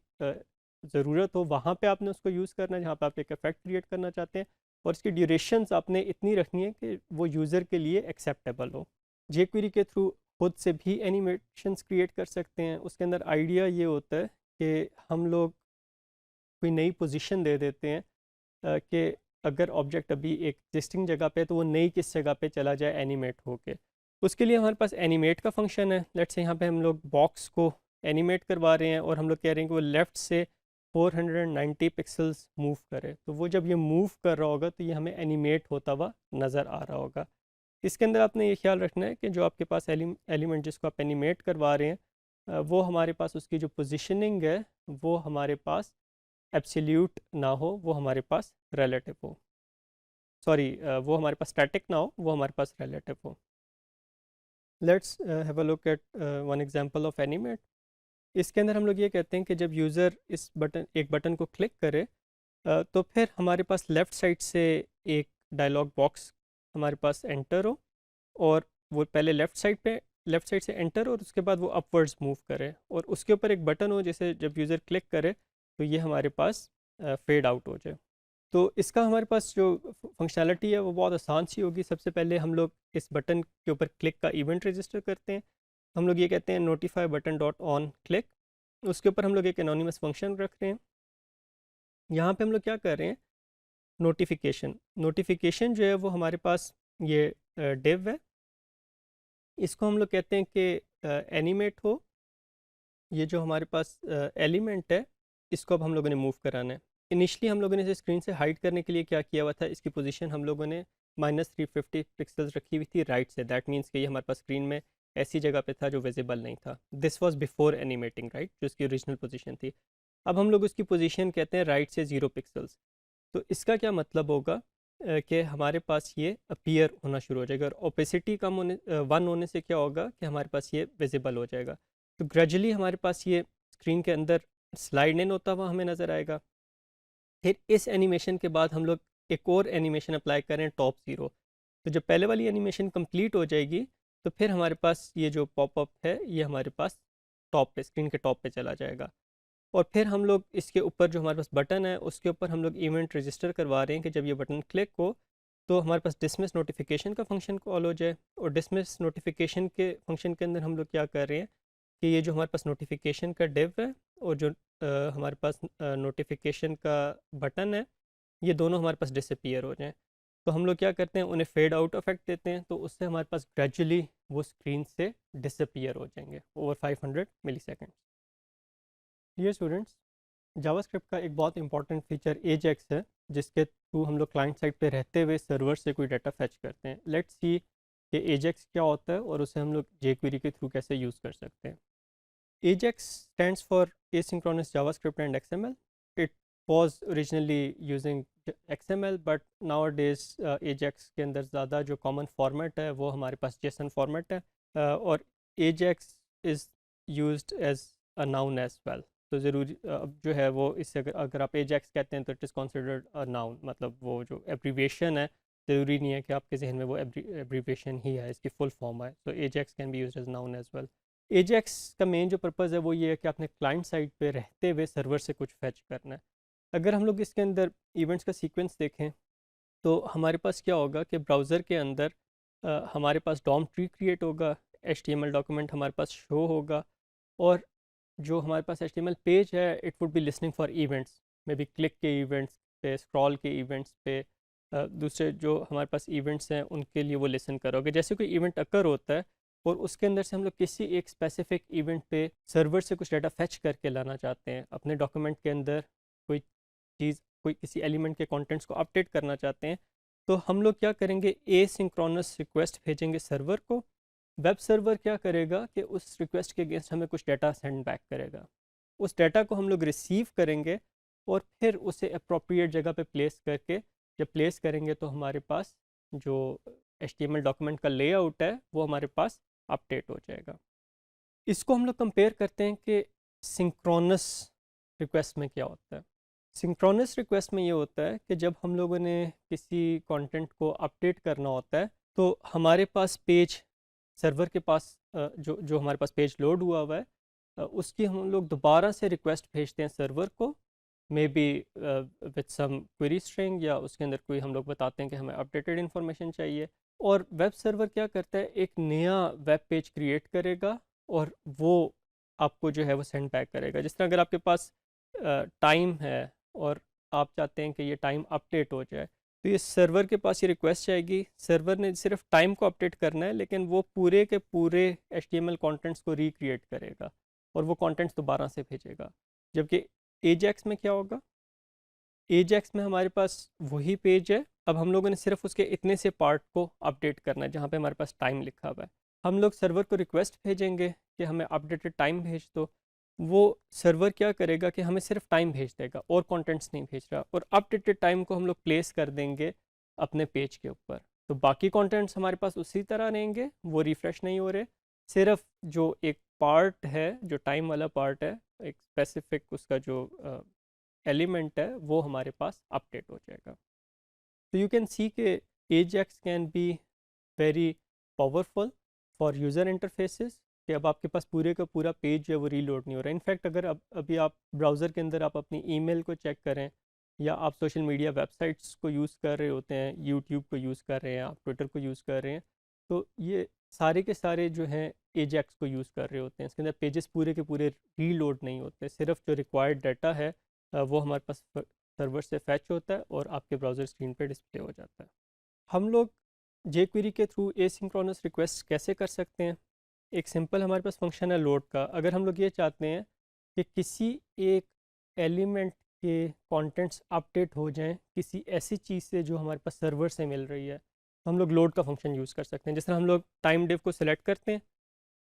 ज़रूरत हो वहाँ पे आपने उसको यूज़ करना है, जहाँ पे आप एक इफेक्ट क्रिएट करना चाहते हैं। और इसकी ड्यूरेशंस आपने इतनी रखनी है कि वो यूज़र के लिए एक्सेप्टेबल हो। जेक्वेरी के थ्रू खुद से भी एनिमेशंस क्रिएट कर सकते हैं। उसके अंदर आइडिया ये होता है कि हम लोग कोई नई पोजीशन दे देते हैं कि अगर ऑब्जेक्ट अभी एक एग्जिस्टिंग जगह पे है तो वो नई किस जगह पे चला जाए एनिमेट होके। उसके लिए हमारे पास एनिमेट का फंक्शन है। लेट्स से यहाँ पे हम लोग बॉक्स को एनिमेट करवा रहे हैं और हम लोग कह रहे हैं कि वो लेफ़्ट से 490 पिक्सल्स मूव करे। तो वो जब ये मूव कर रहा होगा तो ये हमें एनिमेट होता हुआ नज़र आ रहा होगा। इसके अंदर आपने ये ख्याल रखना है कि जो आपके पास एलिमेंट जिसको आप एनिमेट करवा रहे हैं वो हमारे पास उसकी जो पोजीशनिंग है वो हमारे पास एब्सोल्यूट ना हो, वो हमारे पास रिलेटिव हो। सॉरी, वो हमारे पास स्टैटिक ना हो, वो हमारे पास रिलेटिव हो। Let's have a look eight one example of animate. इसके अंदर हम लोग ये कहते हैं कि जब यूज़र इस बटन एक बटन को क्लिक करे तो फिर हमारे पास लेफ़्ट साइड से एक डायलॉग बॉक्स हमारे पास एंटर हो, और वो पहले लेफ़्ट साइड से एंटर और उसके बाद वो अपवर्ड्स मूव करे और उसके ऊपर एक बटन हो जैसे जब यूज़र क्लिक करे तो ये हमारे पास फेड आउट हो जाए। तो इसका हमारे पास जो फंक्शनैलिटी है वो बहुत आसान सी होगी। सबसे पहले हम लोग इस बटन के ऊपर क्लिक का इवेंट रजिस्टर करते हैं। हम लोग ये कहते हैं notify button dot on click. उसके ऊपर हम लोग एक एनोनिमस फंक्शन रख रहे हैं। यहाँ पे हम लोग क्या कर रहे हैं, नोटिफिकेशन जो है वो हमारे पास ये डिव है। इसको हम लोग कहते हैं कि एनिमेट हो। ये जो हमारे पास एलिमेंट है इसको अब हम लोगों ने मूव कराना है। इनिशियली हम लोगों ने इसे स्क्रीन से हाइड करने के लिए क्या किया हुआ था, इसकी पोजीशन हम लोगों ने -350 पिक्सल्स रखी हुई थी राइट से। दैट मीन्स कि ये हमारे पास स्क्रीन में ऐसी जगह पे था जो विजिबल नहीं था। This was before animating, right, जो इसकी ओरिजिनल पोजीशन थी। अब हम लोग उसकी पोजीशन कहते हैं राइट से 0 पिक्सल्स। तो इसका क्या मतलब होगा कि हमारे पास ये अपीयर होना शुरू हो जाएगा, और ओपेसिटी कम होने 1 होने से क्या होगा कि हमारे पास ये विजिबल हो जाएगा। तो ग्रेजुअली हमारे पास ये स्क्रीन के अंदर स्लाइड इन होता हुआ हमें नज़र आएगा। फिर इस एनिमेशन के बाद हम लोग एक और एनिमेशन अप्लाई करें टॉप 0। तो जब पहले वाली एनिमेशन कंप्लीट हो जाएगी तो फिर हमारे पास ये जो पॉपअप है ये हमारे पास टॉप पे, स्क्रीन के टॉप पे चला जाएगा। और फिर हम लोग इसके ऊपर जो हमारे पास बटन है उसके ऊपर हम लोग इवेंट रजिस्टर करवा रहे हैं कि जब ये बटन क्लिक हो तो हमारे पास डिसमिस नोटिफिकेशन का फंक्शन कॉल हो जाए। और डिसमिस नोटिफिकेशन के फंक्शन के अंदर हम लोग क्या कर रहे हैं कि ये जो हमारे पास नोटिफिकेशन का डिव है और जो हमारे पास नोटिफिकेशन का बटन है ये दोनों हमारे पास डिसअपीयर हो जाएं। तो हम लोग क्या करते हैं, उन्हें फेड आउट इफेक्ट देते हैं, तो उससे हमारे पास ग्रेजुअली वो स्क्रीन से डिसअपीयर हो जाएंगे ओवर 500 मिली सेकेंड। ये स्टूडेंट्स, जावास्क्रिप्ट का एक बहुत इंपॉर्टेंट फीचर एजेक्स है जिसके थ्रू हम लोग क्लाइंट साइड पे रहते हुए सर्वर से कोई डाटा फेच करते हैं। लेट्स सी कि एजेक्स क्या होता है और उसे हम लोग जेक्वेरी के थ्रू कैसे यूज़ कर सकते हैं। AJAX stands for asynchronous JavaScript and XML. It was originally using XML, but nowadays AJAX के अंदर ज़्यादा जो common format है वो हमारे पास JSON format है, और AJAX is used as a noun as well. तो ज़रूरी अब जो है वो इससे अगर आप AJAX कहते हैं तो it is considered a noun, मतलब वो जो abbreviation है ज़रूरी नहीं है कि आपके जहन में वो abbreviation ही है, इसकी full form है। So AJAX can be used as noun as well. Ajax का मेन जो पर्पज़ है वो ये है कि आपने क्लाइंट साइड पे रहते हुए सर्वर से कुछ फेच करना है। अगर हम लोग इसके अंदर इवेंट्स का सीक्वेंस देखें तो हमारे पास क्या होगा कि ब्राउज़र के अंदर हमारे पास डॉम ट्री क्रिएट होगा, HTML डॉक्यूमेंट हमारे पास शो होगा, और जो हमारे पास HTML पेज है it would be listening for events, may be click के इवेंट्स पे, स्क्रॉल के इवेंट्स पे, दूसरे जो हमारे पास इवेंट्स हैं उनके लिए वो लिसन करोगे। जैसे कोई इवेंट अकर होता है और उसके अंदर से हम लोग किसी एक स्पेसिफिक इवेंट पे सर्वर से कुछ डाटा फेच करके लाना चाहते हैं, अपने डॉक्यूमेंट के अंदर कोई चीज़, कोई किसी एलिमेंट के कंटेंट्स को अपडेट करना चाहते हैं, तो हम लोग क्या करेंगे, एसिंक्रोनस रिक्वेस्ट भेजेंगे सर्वर को। वेब सर्वर क्या करेगा कि उस रिक्वेस्ट के अगेंस्ट हमें कुछ डाटा सेंड बैक करेगा, उस डाटा को हम लोग रिसीव करेंगे और फिर उसे अप्रोप्रिएट जगह पे प्लेस करके, जब प्लेस करेंगे तो हमारे पास जो HTML डॉक्यूमेंट का लेआउट है वो हमारे पास अपडेट हो जाएगा। इसको हम लोग कंपेयर करते हैं कि सिंक्रोनस रिक्वेस्ट में क्या होता है। सिंक्रोनस रिक्वेस्ट में ये होता है कि जब हम लोगों ने किसी कंटेंट को अपडेट करना होता है तो हमारे पास पेज, सर्वर के पास जो जो हमारे पास पेज लोड हुआ हुआ है, उसकी हम लोग दोबारा से रिक्वेस्ट भेजते हैं सर्वर को, maybe with some query string, या उसके अंदर कोई हम लोग बताते हैं कि हमें अपडेटेड इन्फॉर्मेशन चाहिए। और वेब सर्वर क्या करता है, एक नया वेब पेज क्रिएट करेगा और वो आपको जो है वो सेंड बैक करेगा। जिस तरह अगर आपके पास टाइम है और आप चाहते हैं कि ये टाइम अपडेट हो जाए, तो ये सर्वर के पास ये रिक्वेस्ट जाएगी, सर्वर ने सिर्फ टाइम को अपडेट करना है लेकिन वो पूरे के पूरे HTML कंटेंट्स को रिक्रिएट करेगा और वो कंटेंट्स दोबारा से भेजेगा। जबकि एजेक्स में क्या होगा, एजेक्स में हमारे पास वही पेज है, अब हम लोगों ने सिर्फ उसके इतने से पार्ट को अपडेट करना है जहाँ पे हमारे पास टाइम लिखा हुआ है। हम लोग सर्वर को रिक्वेस्ट भेजेंगे कि हमें अपडेटेड टाइम भेज दो, वो सर्वर क्या करेगा कि हमें सिर्फ टाइम भेज देगा और कंटेंट्स नहीं भेज रहा, और अपडेटेड टाइम को हम लोग प्लेस कर देंगे अपने पेज के ऊपर। तो बाकी कंटेंट्स हमारे पास उसी तरह रहेंगे, वो रिफ़्रेश नहीं हो रहे, सिर्फ जो एक पार्ट है, जो टाइम वाला पार्ट है, एक स्पेसिफिक उसका जो एलिमेंट है वो हमारे पास अपडेट हो जाएगा। तो यू कैन सी के Ajax can be very powerful for user interfaces, कि अब आपके पास पूरे का पूरा पेज जो है वो रीलोड नहीं हो रहा है। इनफैक्ट अगर अब अभी आप ब्राउज़र के अंदर आप अपनी ईमेल को चेक करें, या आप सोशल मीडिया वेबसाइट्स को यूज़ कर रहे होते हैं, यूट्यूब को यूज़ कर रहे हैं, आप ट्विटर को यूज़ कर रहे हैं, तो ये सारे के सारे जो हैं एजेक्स को यूज़ कर रहे होते हैं। इसके अंदर पेजेस पूरे के पूरे रीलोड नहीं होते, सिर्फ जो रिक्वायर्ड डाटा है वो हमारे पास सर्वर से फैच होता है और आपके ब्राउज़र स्क्रीन पे डिस्प्ले हो जाता है। हम लोग jQuery के थ्रू एसिंक्रोनस रिक्वेस्ट कैसे कर सकते हैं? एक सिंपल हमारे पास फंक्शन है लोड का। अगर हम लोग ये चाहते हैं कि किसी एक एलिमेंट के कंटेंट्स अपडेट हो जाएं किसी ऐसी चीज़ से जो हमारे पास सर्वर से मिल रही है, तो हम लोग लोड का फंक्शन यूज़ कर सकते हैं। जिस तरह हम लोग टाइम डिव को सिलेक्ट करते हैं,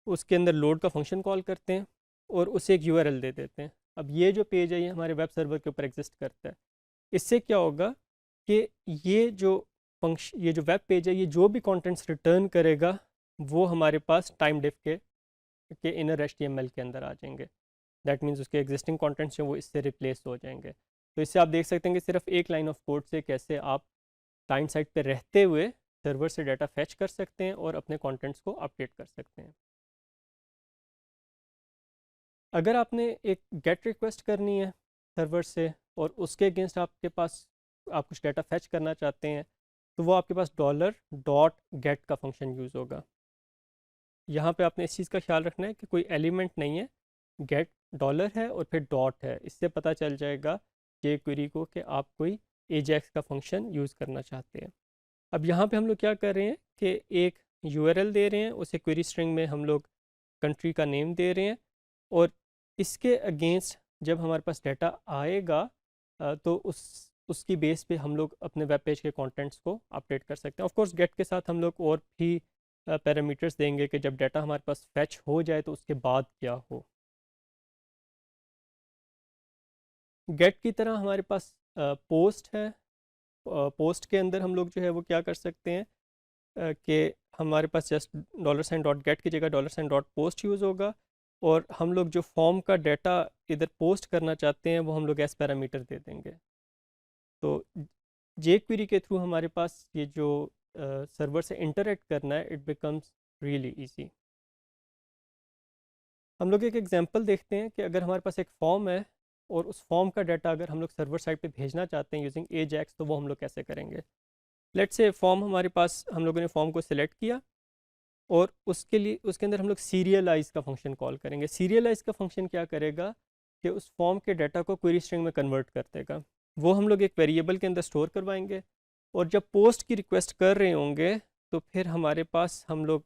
उसके अंदर लोड का फंक्शन कॉल करते हैं और उसे एक URL दे देते हैं। अब ये जो पेज है ये हमारे वेब सर्वर के ऊपर एग्जिस्ट करता है। इससे क्या होगा कि ये जो वेब पेज है, ये जो भी कंटेंट्स रिटर्न करेगा वो हमारे पास टाइम डिफ के इनर HTML के अंदर आ जाएंगे। दैट मीन्स उसके एग्जिस्टिंग कंटेंट्स जो वो इससे रिप्लेस हो जाएंगे। तो इससे आप देख सकते हैं कि सिर्फ एक लाइन ऑफ कोड से कैसे आप क्लाइंट साइड पे रहते हुए सर्वर से डाटा फैच कर सकते हैं और अपने कंटेंट्स को अपडेट कर सकते हैं। अगर आपने एक गेट रिक्वेस्ट करनी है सर्वर से और उसके अगेंस्ट आपके पास आप कुछ डाटा फैच करना चाहते हैं, तो वो आपके पास $.get का फंक्शन यूज़ होगा। यहाँ पे आपने इस चीज़ का ख्याल रखना है कि कोई एलिमेंट नहीं है, गेट डॉलर है और फिर डॉट है। इससे पता चल जाएगा jQuery को कि आप कोई एजेक्स का फंक्शन यूज़ करना चाहते हैं। अब यहाँ पे हम लोग क्या कर रहे हैं कि एक URL दे रहे हैं, उसे क्वेरी स्ट्रिंग में हम लोग कंट्री का नेम दे रहे हैं, और इसके अगेंस्ट जब हमारे पास डाटा आएगा तो उसकी बेस पे हम लोग अपने वेब पेज के कंटेंट्स को अपडेट कर सकते हैं। ऑफ कोर्स गेट के साथ हम लोग और भी पैरामीटर्स देंगे कि जब डाटा हमारे पास फैच हो जाए तो उसके बाद क्या हो। गेट की तरह हमारे पास पोस्ट है। पोस्ट के अंदर हम लोग जो है वो क्या कर सकते हैं कि हमारे पास जस्ट $.get की जगह $.post यूज़ होगा, और हम लोग जो फॉर्म का डाटा इधर पोस्ट करना चाहते हैं वो हम लोग एस पैरामीटर दे देंगे। तो jQuery के थ्रू हमारे पास ये जो सर्वर से इंटरेक्ट करना है, इट बिकम्स रियली इजी। हम लोग एक एग्जांपल देखते हैं कि अगर हमारे पास एक फॉर्म है और उस फॉर्म का डाटा अगर हम लोग सर्वर साइड पे भेजना चाहते हैं यूजिंग एजैक्स, तो वो हम लोग कैसे करेंगे। लेट्स से फॉर्म हमारे पास, हम लोगों ने फॉर्म को सिलेक्ट किया और उसके लिए उसके अंदर हम लोग सीरियलाइज का फंक्शन कॉल करेंगे। सीरियलाइज का फंक्शन क्या करेगा कि उस फॉर्म के डाटा को क्वेरी स्ट्रिंग में कन्वर्ट कर देगा। वो हम लोग एक वेरिएबल के अंदर स्टोर करवाएंगे और जब पोस्ट की रिक्वेस्ट कर रहे होंगे तो फिर हमारे पास हम लोग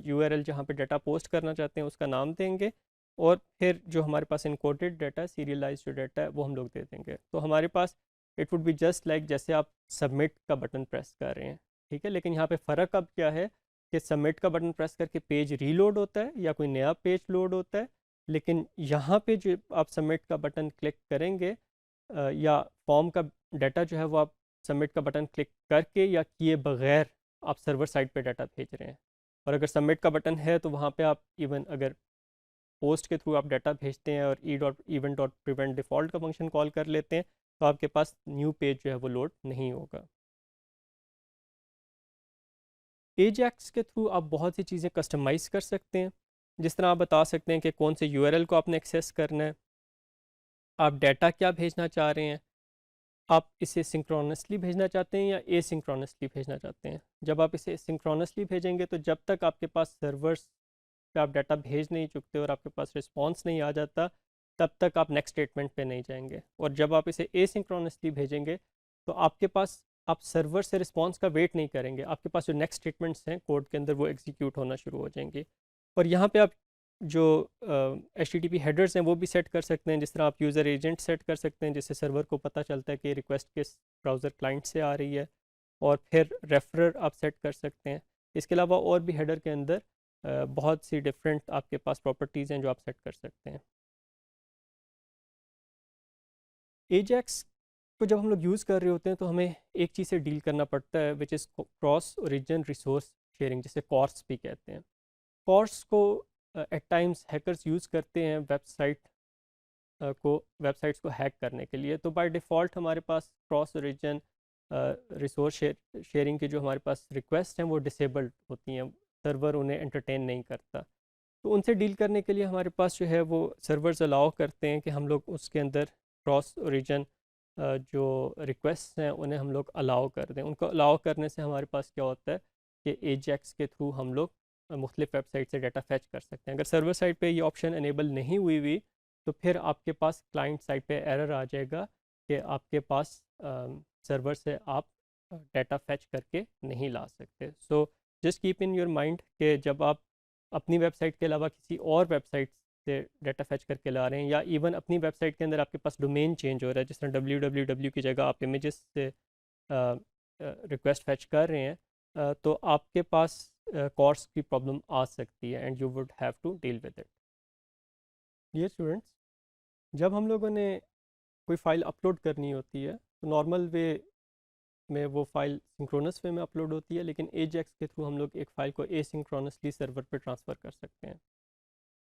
URL जहाँ पे डाटा पोस्ट करना चाहते हैं उसका नाम देंगे और फिर जो हमारे पास इनकोडेड डाटा है, सीरियलाइज जो डाटा है, वो हम लोग दे देंगे। तो हमारे पास it would be just like जैसे आप सबमिट का बटन प्रेस कर रहे हैं, ठीक है। लेकिन यहाँ पे फ़र्क अब क्या है कि सबमिट का बटन प्रेस करके पेज रीलोड होता है या कोई नया पेज लोड होता है, लेकिन यहाँ पे जो आप सबमिट का बटन क्लिक करेंगे या फॉर्म का डाटा जो है वो आप सबमिट का बटन क्लिक करके या किए बगैर आप सर्वर साइड पे डाटा भेज रहे हैं। और अगर सबमिट का बटन है तो वहाँ पे आप इवन अगर पोस्ट के थ्रू आप डाटा भेजते हैं और event.prevent डिफ़ॉल्ट का फंक्शन कॉल कर लेते हैं तो आपके पास न्यू पेज जो है वो लोड नहीं होगा। एजैक्स के थ्रू आप बहुत सी चीज़ें कस्टमाइज़ कर सकते हैं, जिस तरह आप बता सकते हैं कि कौन से URL को आपने एक्सेस करना है, आप डाटा क्या भेजना चाह रहे हैं, आप इसे सिंक्रोनसली भेजना चाहते हैं या एसिंक्रोनसली भेजना चाहते हैं। जब आप इसे सिंक्रोनसली भेजेंगे तो जब तक आपके पास सर्वर्स पे आप डाटा भेज नहीं चुकते और आपके पास रिस्पॉन्स नहीं आ जाता तब तक आप नेक्स्ट स्टेटमेंट पे नहीं जाएंगे। और जब आप इसे एसिंक्रोनसली भेजेंगे तो आपके पास, आप सर्वर से रिस्पॉन्स का वेट नहीं करेंगे, आपके पास जो नेक्स्ट स्टेटमेंट्स हैं कोड के अंदर वो एग्जीक्यूट होना शुरू हो जाएंगे। और यहाँ पे आप जो HTTP हेडर्स हैं वो भी सेट कर सकते हैं, जिस तरह आप यूज़र एजेंट सेट कर सकते हैं जिससे सर्वर को पता चलता है कि रिक्वेस्ट किस ब्राउज़र क्लाइंट से आ रही है, और फिर रेफरर आप सेट कर सकते हैं। इसके अलावा और भी हेडर के अंदर बहुत सी डिफरेंट आपके पास प्रॉपर्टीज़ हैं जो आप सेट कर सकते हैं। एजैक्स को जब हम लोग यूज़ कर रहे होते हैं तो हमें एक चीज़ से डील करना पड़ता है which is cross origin resource sharing, जिसे कॉर्स भी कहते हैं। कॉर्स को एट टाइम्स हैकर्स यूज़ करते हैं वेबसाइट्स को हैक करने के लिए। तो बाय डिफ़ॉल्ट हमारे पास क्रॉस ओरिजिन रिसोर्स शेयरिंग की जो हमारे पास रिक्वेस्ट हैं वो डिसेबल्ड होती हैं, सर्वर उन्हें एंटरटेन नहीं करता। तो उनसे डील करने के लिए हमारे पास जो है वो सर्वर्स अलाउ करते हैं कि हम लोग उसके अंदर क्रॉस ओरिजिन जो रिक्वेस्ट हैं उन्हें हम लोग अलाउ कर दें। उनको अलाउ करने से हमारे पास क्या होता है कि एजैक्स के थ्रू हम लोग मुख्तलिफ़ वेबसाइट से डाटा फैच कर सकते हैं। अगर सर्वर साइड पे ये ऑप्शन इनेबल नहीं हुई तो फिर आपके पास क्लाइंट साइड पे एरर आ जाएगा कि आपके पास सर्वर से आप डाटा फैच करके नहीं ला सकते। So just keep in your mind कि जब आप अपनी वेबसाइट के अलावा किसी और वेबसाइट से डाटा फैच करके ला रहे हैं या इवन अपनी वेबसाइट के अंदर आपके पास डोमेन चेंज हो रहा है, जिस तरह www की जगह आप इमेजेस से रिक्वेस्ट फैच कर रहे हैं, तो आपके पास कॉर्स की प्रॉब्लम आ सकती है and you would have to deal with it. Dear students, जब हम लोगों ने कोई फ़ाइल अपलोड करनी होती है तो नॉर्मल वे में वो फ़ाइल सिंक्रोनस वे में अपलोड होती है, लेकिन एजैक्स के थ्रू हम लोग एक फ़ाइल को एसिंक्रोनसली सर्वर पे ट्रांसफ़र कर सकते हैं।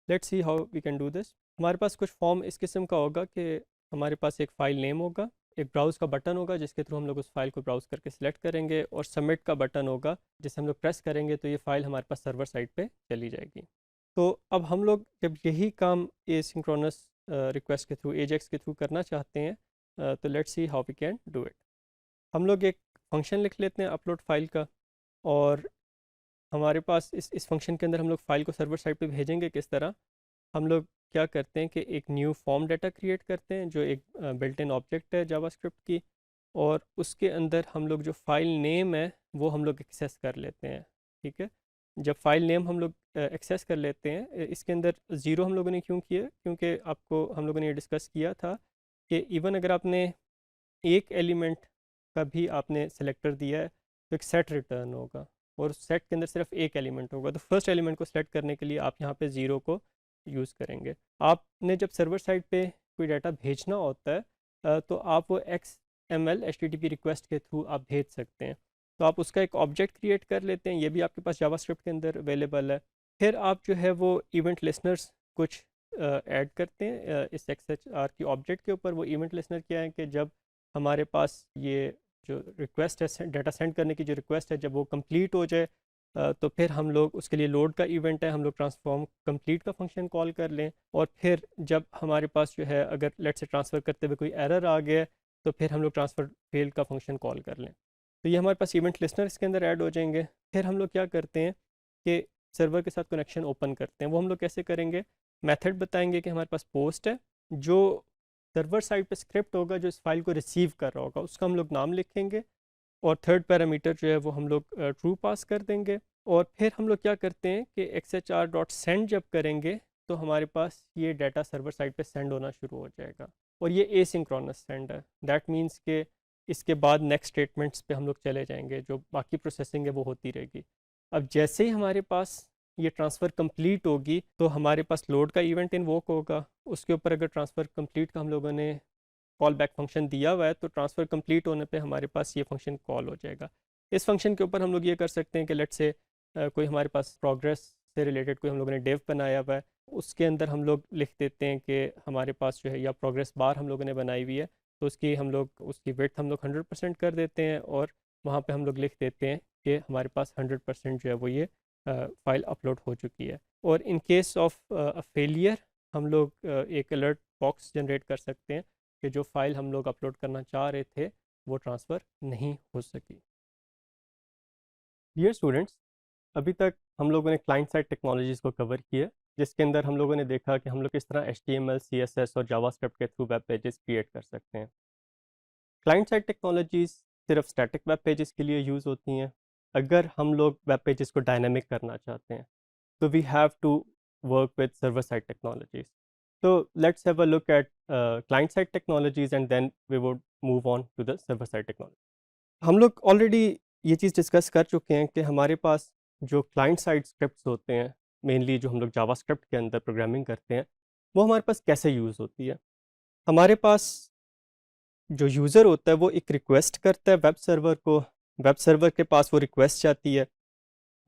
Let's see how we can do this. हमारे पास कुछ फॉर्म इस किस्म का होगा कि हमारे पास एक फ़ाइल नेम होगा, एक ब्राउज़ का बटन होगा जिसके थ्रू हम लोग उस फाइल को ब्राउज़ करके सिलेक्ट करेंगे, और सबमिट का बटन होगा जिसे हम लोग प्रेस करेंगे तो ये फ़ाइल हमारे पास सर्वर साइड पे चली जाएगी। तो अब हम लोग जब यही काम एसिंक्रोनस रिक्वेस्ट के थ्रू, एजैक्स के थ्रू करना चाहते हैं, तो let's see how we can do it. हम लोग एक फंक्शन लिख लेते हैं अपलोड फाइल का, और हमारे पास इस फंक्शन के अंदर हम लोग फ़ाइल को सर्वर साइड पे भेजेंगे किस तरह। हम लोग क्या करते हैं कि एक न्यू फॉर्म डाटा क्रिएट करते हैं जो एक बिल्ट इन ऑब्जेक्ट है जावास्क्रिप्ट की, और उसके अंदर हम लोग जो फ़ाइल नेम है वो हम लोग एक्सेस कर लेते हैं। ठीक है, जब फ़ाइल नेम हम लोग एक्सेस कर लेते हैं, इसके अंदर ज़ीरो हम लोगों ने क्यों किया, क्योंकि आपको हम लोगों ने ये डिस्कस किया था कि इवन अगर आपने एक एलिमेंट का भी आपने सेलेक्टर दिया है तो एक सेट रिटर्न होगा, और सेट के अंदर सिर्फ एक एलिमेंट होगा। तो फर्स्ट एलिमेंट को सेलेक्ट करने के लिए आप यहाँ पे ज़ीरो को यूज़ करेंगे। आपने जब सर्वर साइड पे कोई डाटा भेजना होता है तो आप वो XML HTTP रिक्वेस्ट के थ्रू आप भेज सकते हैं। तो आप उसका एक ऑब्जेक्ट क्रिएट कर लेते हैं, ये भी आपके पास जावास्क्रिप्ट के अंदर अवेलेबल है। फिर आप जो है वो इवेंट लिसनर्स कुछ ऐड करते हैं इस XHR की ऑब्जेक्ट के ऊपर। वो इवेंट लिसनर क्या है कि जब हमारे पास ये जो रिक्वेस्ट है, डाटा सेंड करने की जो रिक्वेस्ट है, जब वो कंप्लीट हो जाए तो फिर हम लोग उसके लिए लोड का इवेंट है, हम लोग ट्रांसफॉर्म कंप्लीट का फंक्शन कॉल कर लें, और फिर जब हमारे पास जो है अगर लेट से ट्रांसफ़र करते हुए कोई एरर आ गया तो फिर हम लोग ट्रांसफ़र फेल का फंक्शन कॉल कर लें। तो ये हमारे पास इवेंट लिस्नर इसके अंदर ऐड हो जाएंगे। फिर हम लोग क्या करते हैं कि सर्वर के साथ कनेक्शन ओपन करते हैं। वो हम लोग कैसे करेंगे, मेथड बताएंगे कि हमारे पास पोस्ट है, जो सर्वर साइड पे स्क्रिप्ट होगा जो इस फाइल को रिसीव कर रहा होगा उसका हम लोग नाम लिखेंगे, और थर्ड पैरामीटर जो है वो हम लोग ट्रू पास कर देंगे। और फिर हम लोग क्या करते हैं कि xhr.send जब करेंगे तो हमारे पास ये डाटा सर्वर साइड पे सेंड होना शुरू हो जाएगा, और ये एसिंक्रोनस सेंड है। दैट मीन्स के इसके बाद नेक्स्ट स्टेटमेंट्स पे हम लोग चले जाएंगे, जो बाकी प्रोसेसिंग है वो होती रहेगी। अब जैसे ही हमारे पास ये ट्रांसफ़र कंप्लीट होगी तो हमारे पास लोड का इवेंट इन्वोक होगा। उसके ऊपर अगर ट्रांसफ़र कंप्लीट का हम लोगों ने कॉल बैक फंक्शन दिया हुआ है तो ट्रांसफ़र कंप्लीट होने पे हमारे पास ये फंक्शन कॉल हो जाएगा। इस फंक्शन के ऊपर हम लोग ये कर सकते हैं कि लेट से कोई हमारे पास प्रोग्रेस से रिलेटेड कोई हम लोगों ने डेव बनाया हुआ है, उसके अंदर हम लोग लिख देते हैं कि हमारे पास जो है, या प्रोग्रेस बार हम लोगों ने बनाई हुई है तो उसकी हम लोग उसकी विड्थ हम लोग 100% कर देते हैं, और वहाँ पे हम लोग लिख देते हैं कि हमारे पास 100% जो है वो ये फाइल अपलोड हो चुकी है। और in case of a failure हम लोग एक अलर्ट बॉक्स जनरेट कर सकते हैं कि जो फाइल हम लोग अपलोड करना चाह रहे थे वो ट्रांसफ़र नहीं हो सकी। डियर स्टूडेंट्स, अभी तक हम लोगों ने क्लाइंट साइड टेक्नोलॉजीज़ को कवर किया, जिसके अंदर हम लोगों ने देखा कि हम लोग किस तरह HTML, CSS और जावास्क्रिप्ट के थ्रू वेब पेजेस क्रिएट कर सकते हैं। क्लाइंट साइड टेक्नोलॉजीज़ सिर्फ स्टैटिक वेब पेजेस के लिए यूज़ होती हैं। अगर हम लोग वेब पेजेस को डायनामिक करना चाहते हैं तो we have to work with server side technologies. So let's have a look at client side technologies and then we would move on to the server side technology. हम लोग ऑलरेडी ये चीज़ डिस्कस कर चुके हैं कि हमारे पास जो क्लाइंट साइड स्क्रिप्ट्स होते हैं, मेनली जो हम लोग जावास्क्रिप्ट के अंदर प्रोग्रामिंग करते हैं, वो हमारे पास कैसे यूज़ होती है। हमारे पास जो यूज़र होता है वो एक रिक्वेस्ट करता है वेब सर्वर को, वेब सर्वर के पास वो रिक्वेस्ट जाती है,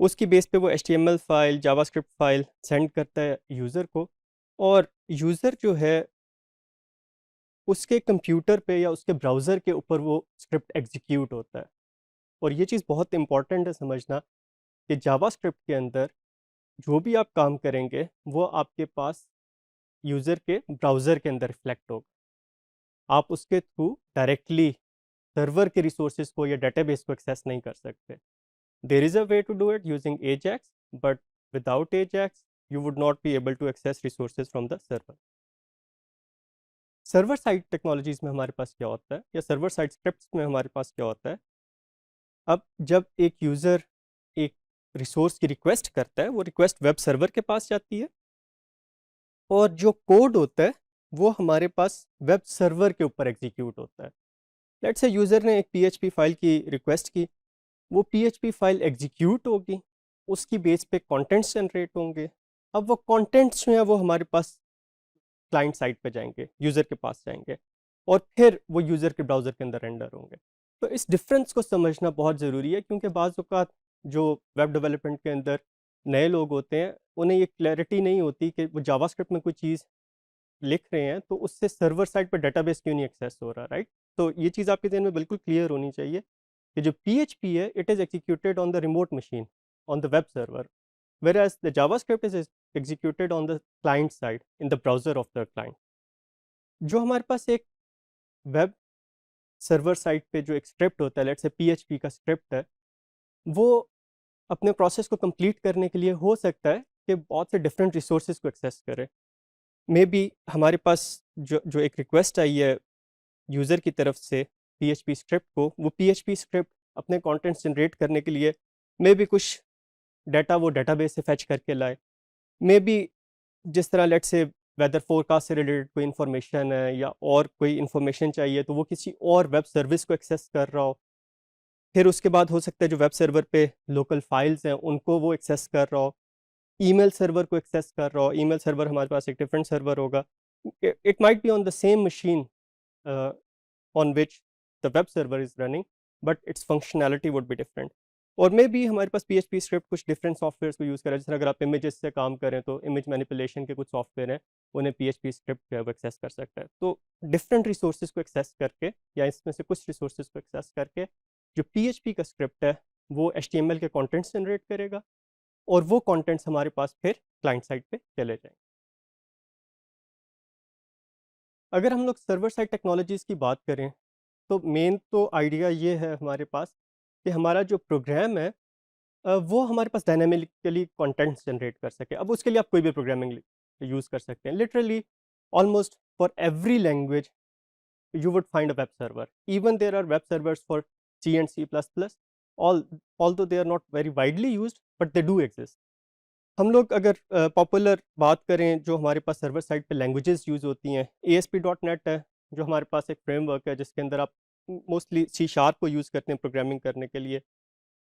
उसकी बेस पे वो HTML file, JavaScript file send करता है यूज़र को, और यूज़र जो है उसके कंप्यूटर पे या उसके ब्राउज़र के ऊपर वो स्क्रिप्ट एग्जीक्यूट होता है। और ये चीज़ बहुत इंपॉर्टेंट है समझना कि जावास्क्रिप्ट के अंदर जो भी आप काम करेंगे वो आपके पास यूज़र के ब्राउज़र के अंदर रिफ्लेक्ट होगा। आप उसके थ्रू डायरेक्टली सर्वर के रिसोर्सेज को या डेटाबेस को एक्सेस नहीं कर सकते। There is a way to do it using Ajax, but without Ajax you would not be able to access resources from the server. Server side technologies में हमारे पास क्या होता है, या सर्वर साइड स्क्रिप्ट्स में हमारे पास क्या होता है, अब जब एक यूज़र एक रिसोर्स की रिक्वेस्ट करता है, वो रिक्वेस्ट वेब सर्वर के पास जाती है, और जो कोड होता है वो हमारे पास वेब सर्वर के ऊपर एग्जीक्यूट होता है। लेट्स से यूज़र ने एक PHP फाइल की रिक्वेस्ट की, वो PHP फाइल एग्जीक्यूट होगी, उसकी बेस पे कंटेंट्स जनरेट होंगे। अब वो कंटेंट्स जो हैं वो हमारे पास क्लाइंट साइड पे जाएंगे, यूज़र के पास जाएंगे, और फिर वो यूज़र के ब्राउज़र के अंदर रेंडर होंगे। तो इस डिफरेंस को समझना बहुत ज़रूरी है, क्योंकि बाज़ औक़ात जो वेब डेवलपमेंट के अंदर नए लोग होते हैं उन्हें ये क्लैरिटी नहीं होती कि वो जावास्क्रिप्ट में कोई चीज़ लिख रहे हैं तो उससे सर्वर साइड पे डेटाबेस क्यों नहीं एक्सेस हो रहा, राइट। तो ये चीज़ आपके ज़हन में बिल्कुल क्लियर होनी चाहिए कि जो PHP है it is executed on the remote machine on the web server, whereas the JavaScript is executed on the client side in the browser of the client. जो हमारे पास एक वेब सर्वर साइड पे जो एक स्क्रिप्ट होता है, लेट्स से PHP का स्क्रिप्ट है, वो अपने प्रोसेस को कंप्लीट करने के लिए हो सकता है कि बहुत से डिफरेंट रिसोर्सेज को एक्सेस करे। मे बी हमारे पास जो जो एक रिक्वेस्ट आई है यूज़र की तरफ से PHP स्क्रिप्ट को, वो PHP स्क्रिप्ट अपने कंटेंट्स जनरेट करने के लिए मे बी कुछ डाटा वो डेटाबेस से फेच करके लाए। मे बी जिस तरह लेट्स से वेदर फोरकास्ट से रिलेटेड कोई इन्फॉर्मेशन है या और कोई इन्फॉर्मेशन चाहिए तो वो किसी और वेब सर्विस को एक्सेस कर रहा हो। फिर उसके बाद हो सकता है जो वेब सर्वर पे लोकल फाइल्स हैं उनको वो एक्सेस कर रहा हो, ईमेल सर्वर को एक्सेस कर रहा हो। ईमेल सर्वर हमारे पास एक डिफरेंट सर्वर होगा, it might be on the same machine on which the web server is running, but its functionality would be different. और मे बी हमारे पास PHP स्क्रिप्ट कुछ डिफरेंट सॉफ्टवेयर को यूज़ करें, जैसे अगर आप इमेजेस से काम करें तो इमेज मैनिपुलेशन के कुछ सॉफ्टवेयर हैं, उन्हें PHP स्क्रिप्ट जो है वो एक्सेस कर सकता है। तो डिफरेंट रिसोर्सेज को एक्सेस करके या इसमें से कुछ रिसोर्सेज को एक्सेस करके जो PHP का स्क्रिप्ट है वो HTML के कंटेंट्स जनरेट करेगा और वो कंटेंट्स हमारे पास फिर क्लाइंट साइड पे चले जाएंगे। अगर हम लोग सर्वर साइड टेक्नोलॉजीज़ की बात करें तो मेन तो आइडिया ये है हमारे पास कि हमारा जो प्रोग्राम है वो हमारे पास डायनामिकली कंटेंट्स जनरेट कर सके। अब उसके लिए आप कोई भी प्रोग्रामिंग यूज़ कर सकते हैं। Literally almost for every language you would find a web server. Even there are web servers for C and C++, all although they are not very widely used, but they do exist. हम लोग अगर पॉपुलर बात करें जो हमारे पास सर्वर साइड पे लैंग्वेजेस यूज़ होती हैं, ASP.NET है जो हमारे पास एक फ्रेमवर्क है जिसके अंदर आप मोस्टली C# को यूज़ करते हैं प्रोग्रामिंग करने के लिए।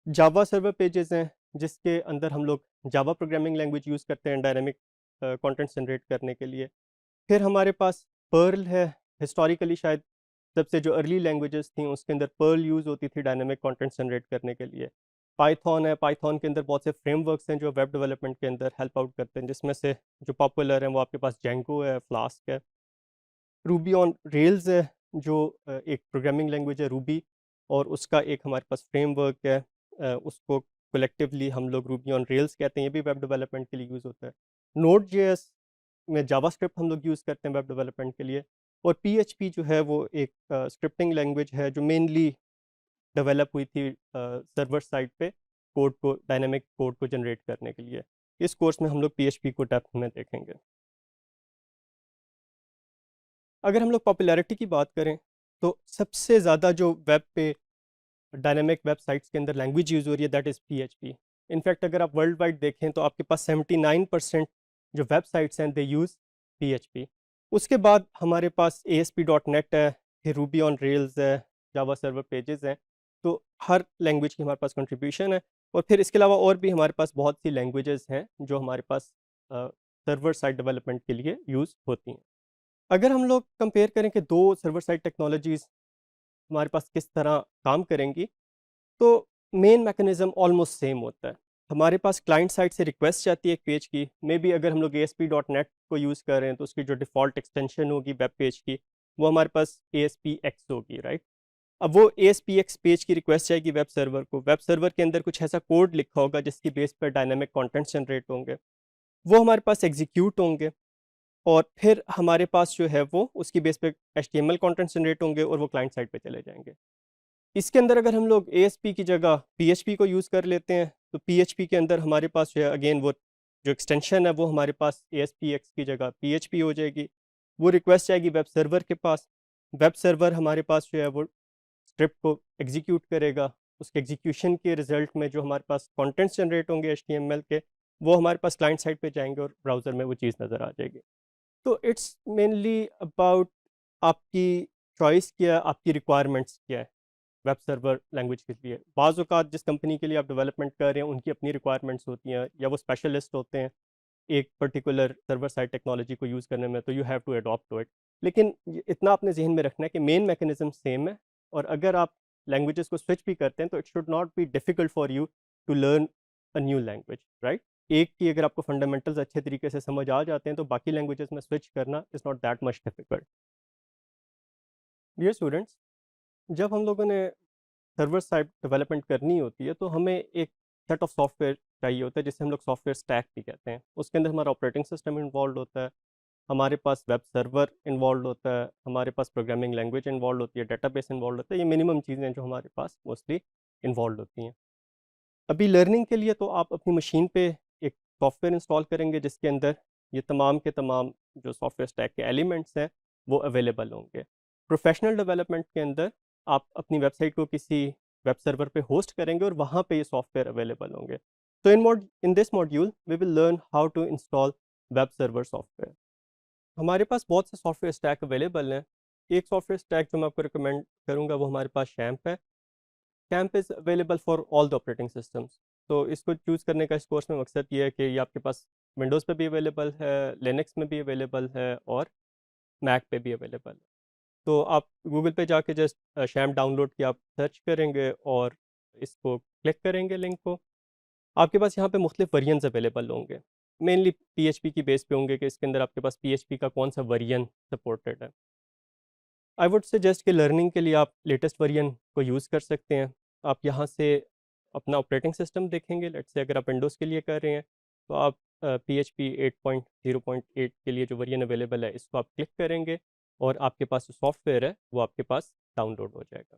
जावा सर्वर पेजेस हैं जिसके अंदर हम लोग जावा प्रोग्रामिंग लैंग्वेज यूज़ करते हैं डायनामिक कंटेंट जनरेट करने के लिए। फिर हमारे पास पर्ल है, हिस्टोरिकली शायद सबसे जो अर्ली लैंग्वेजेस थी उसके अंदर पर्ल यूज़ होती थी डायनामिक कंटेंट जनरेट करने के लिए। पाइथन है, पाइथन के अंदर बहुत से फ्रेमवर्क्स हैं जो वेब डेवलपमेंट के अंदर हेल्प आउट करते हैं, जिसमें से जो पॉपुलर हैं वो आपके पास जेंगो है, फ्लास्क है। रूबी ऑन रेल्स है जो एक प्रोग्रामिंग लैंग्वेज है रूबी, और उसका एक हमारे पास फ्रेमवर्क है, उसको कलेक्टिवली हम लोग रूबी ऑन रेल्स कहते हैं, ये भी वेब डेवलपमेंट के लिए यूज़ होता है। नोड जेएस में जावास्क्रिप्ट हम लोग यूज़ करते हैं वेब डेवलपमेंट के लिए, और पीएचपी जो है वो एक स्क्रिप्टिंग लैंग्वेज है जो मेनली डेवलप हुई थी सर्वर साइड पे कोड को, डायनामिक कोड को जनरेट करने के लिए। इस कोर्स में हम लोग पीएचपी को डेप्थ में देखेंगे। अगर हम लोग पॉपुलैरिटी की बात करें तो सबसे ज़्यादा जो वेब पे डायनामिक वेबसाइट्स के अंदर लैंग्वेज यूज़ हो रही है दैट इज़ पीएचपी। इनफैक्ट अगर आप वर्ल्ड वाइड देखें तो आपके पास 79% जो वेबसाइट्स हैं दे यूज़ पीएचपी। उसके बाद हमारे पास ASP.NET है, फिर रूबी ऑन रेल्स है, जावा सर्वर पेजेस हैं। तो हर लैंग्वेज की हमारे पास कंट्रीब्यूशन है, और फिर इसके अलावा और भी हमारे पास बहुत सी लैंग्वेजेस हैं जो हमारे पास सर्वर साइड डेवलपमेंट के लिए यूज़ होती हैं। अगर हम लोग कंपेयर करें कि दो सर्वर साइड टेक्नोलॉजीज़ हमारे पास किस तरह काम करेंगी, तो मेन मैकेनिज़्म ऑलमोस्ट सेम होता है। हमारे पास क्लाइंट साइड से रिक्वेस्ट जाती है एक पेज की, मे बी अगर हम लोग ASP.NET को यूज़ कर रहे हैं तो उसकी जो डिफ़ॉल्ट एक्सटेंशन होगी वेब पेज की वो हमारे पास ASPX होगी, राइट। अब वो ASPX पेज की रिक्वेस्ट जाएगी वेब सर्वर को, वेब सर्वर के अंदर कुछ ऐसा कोड लिखा होगा जिसकी बेस पर डायनामिक कॉन्टेंट्स जनरेट होंगे, वो हमारे पास एग्जीक्यूट होंगे, और फिर हमारे पास जो है वो उसकी बेस पे HTML कंटेंट्स जनरेट होंगे और वो क्लाइंट साइड पे चले जाएंगे। इसके अंदर अगर हम लोग ASP की जगह PHP को यूज़ कर लेते हैं तो PHP के अंदर हमारे पास जो है अगेन वो जो एक्सटेंशन है वो हमारे पास ASPX की जगह PHP हो जाएगी। वो रिक्वेस्ट जाएगी वेब सर्वर के पास, वेब सर्वर हमारे पास जो है वो स्क्रिप्ट को एग्जीक्यूट करेगा, उसके एग्जीक्यूशन के रिजल्ट में जो हमारे पास कंटेंट्स जनरेट होंगे HTML के, वो हमारे पास क्लाइंट साइड पे जाएंगे और ब्राउज़र में वो चीज़ नज़र आ जाएगी। तो इट्स मेनली अबाउट आपकी चॉइस क्या है, आपकी रिक्वायरमेंट्स क्या है वेब सर्वर लैंग्वेज के लिए। बाज़ औक़ात जिस कंपनी के लिए आप डेवलपमेंट कर रहे हैं उनकी अपनी रिक्वायरमेंट्स होती हैं या वो स्पेशलिस्ट होते हैं एक पर्टिकुलर सर्वर साइड टेक्नोलॉजी को यूज़ करने में, तो you have to adopt to it. लेकिन इतना आपने जहन में रखना है कि मेन मैकेनिज्म सेम है, और अगर आप लैंग्वेजेस को स्विच भी करते हैं तो it should not be difficult for you to learn a new language, right. एक की अगर आपको फंडामेंटल्स अच्छे तरीके से समझ आ जाते हैं तो बाकी लैंग्वेजेस में स्विच करना is not that much difficult. Dear students, जब हम लोगों ने सर्वर साइड डेवलपमेंट करनी होती है तो हमें एक सेट ऑफ सॉफ्टवेयर चाहिए होता है जिसे हम लोग सॉफ्टवेयर स्टैक भी कहते हैं। उसके अंदर हमारा ऑपरेटिंग सिस्टम इन्वॉल्व होता है, हमारे पास वेब सर्वर इन्वॉल्व होता है, हमारे पास प्रोग्रामिंग लैंग्वेज इन्वॉल्व होती है, डेटाबेस इन्वॉल्व होता है। ये मिनिमम चीज़ें हैं जो हमारे पास मोस्टली इन्वॉल्व होती हैं। अभी लर्निंग के लिए तो आप अपनी मशीन पे एक सॉफ्टवेयर इंस्टॉल करेंगे जिसके अंदर ये तमाम के तमाम जो सॉफ्टवेयर स्टैक के एलिमेंट्स हैं वो अवेलेबल होंगे। प्रोफेशनल डेवलपमेंट के अंदर आप अपनी वेबसाइट को किसी वेब सर्वर पे होस्ट करेंगे और वहाँ पे ये सॉफ्टवेयर अवेलेबल होंगे। तो in this module we will learn how to install web server software. हमारे पास बहुत से सॉफ्टवेयर स्टैक अवेलेबल हैं। एक सॉफ्टवेयर स्टैक जो मैं आपको रिकमेंड करूँगा वो हमारे पास शैम्प है। XAMPP is available for all the operating systems. तो इसको चूज़ करने का इस कोर्स में मकसद ये है कि ये आपके पास विंडोज़ पे भी अवेलेबल है, लिनक्स में भी अवेलेबल है, और मैक पे भी अवेलेबल है। तो आप गूगल पे जाके जस्ट शैम्प डाउनलोड की आप सर्च करेंगे और इसको क्लिक करेंगे लिंक को, आपके पास यहाँ पे मुख्तलिफ वेरिएंट्स अवेलेबल होंगे। मेनली पीएचपी की बेस पे होंगे कि इसके अंदर आपके पास पीएचपी का कौन सा वेरिएंट सपोर्टेड है। आई वुड सजेस्ट कि लर्निंग के लिए आप लेटेस्ट वेरिएंट को यूज़ कर सकते हैं। आप यहाँ से अपना ऑपरेटिंग सिस्टम देखेंगे। लेट्स से अगर आप विंडोज़ के लिए कर रहे हैं तो आप PHP 8.0.8 के लिए जो वर्जन अवेलेबल है इसको आप क्लिक करेंगे और आपके पास जो सॉफ्टवेयर है वो आपके पास डाउनलोड हो जाएगा।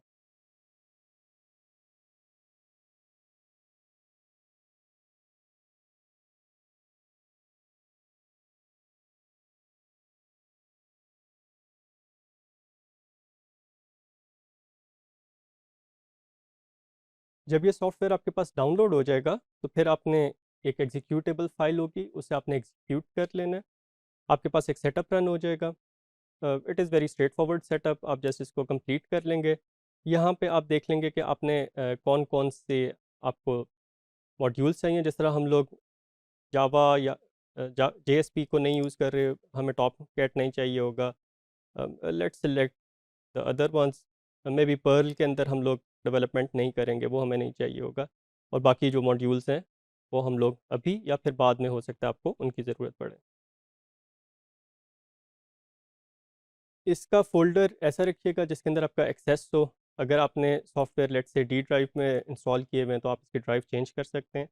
जब ये सॉफ्टवेयर आपके पास डाउनलोड हो जाएगा तो फिर आपने एक एग्जीक्यूटेबल फाइल होगी, उसे आपने एग्जीक्यूट कर लेना है। आपके पास एक सेटअप रन हो जाएगा। It is very straight forward setup. आप जैसे इसको कंप्लीट कर लेंगे, यहाँ पे आप देख लेंगे कि आपने कौन कौन से आपको मॉड्यूल्स चाहिए। जिस तरह हम लोग जावा या JSP को नहीं यूज़ कर रहे, हमें टॉप कैट नहीं चाहिए होगा। Let's select the other ones. Maybe Perl के अंदर हम लोग डेवलपमेंट नहीं करेंगे, वो हमें नहीं चाहिए होगा। और बाकी जो मॉड्यूल्स हैं वो हम लोग अभी या फिर बाद में हो सकता है आपको उनकी ज़रूरत पड़े। इसका फ़ोल्डर ऐसा रखिएगा जिसके अंदर आपका एक्सेस हो। अगर आपने software let's say D drive में इंस्टॉल किए हुए हैं तो आप इसकी ड्राइव चेंज कर सकते हैं।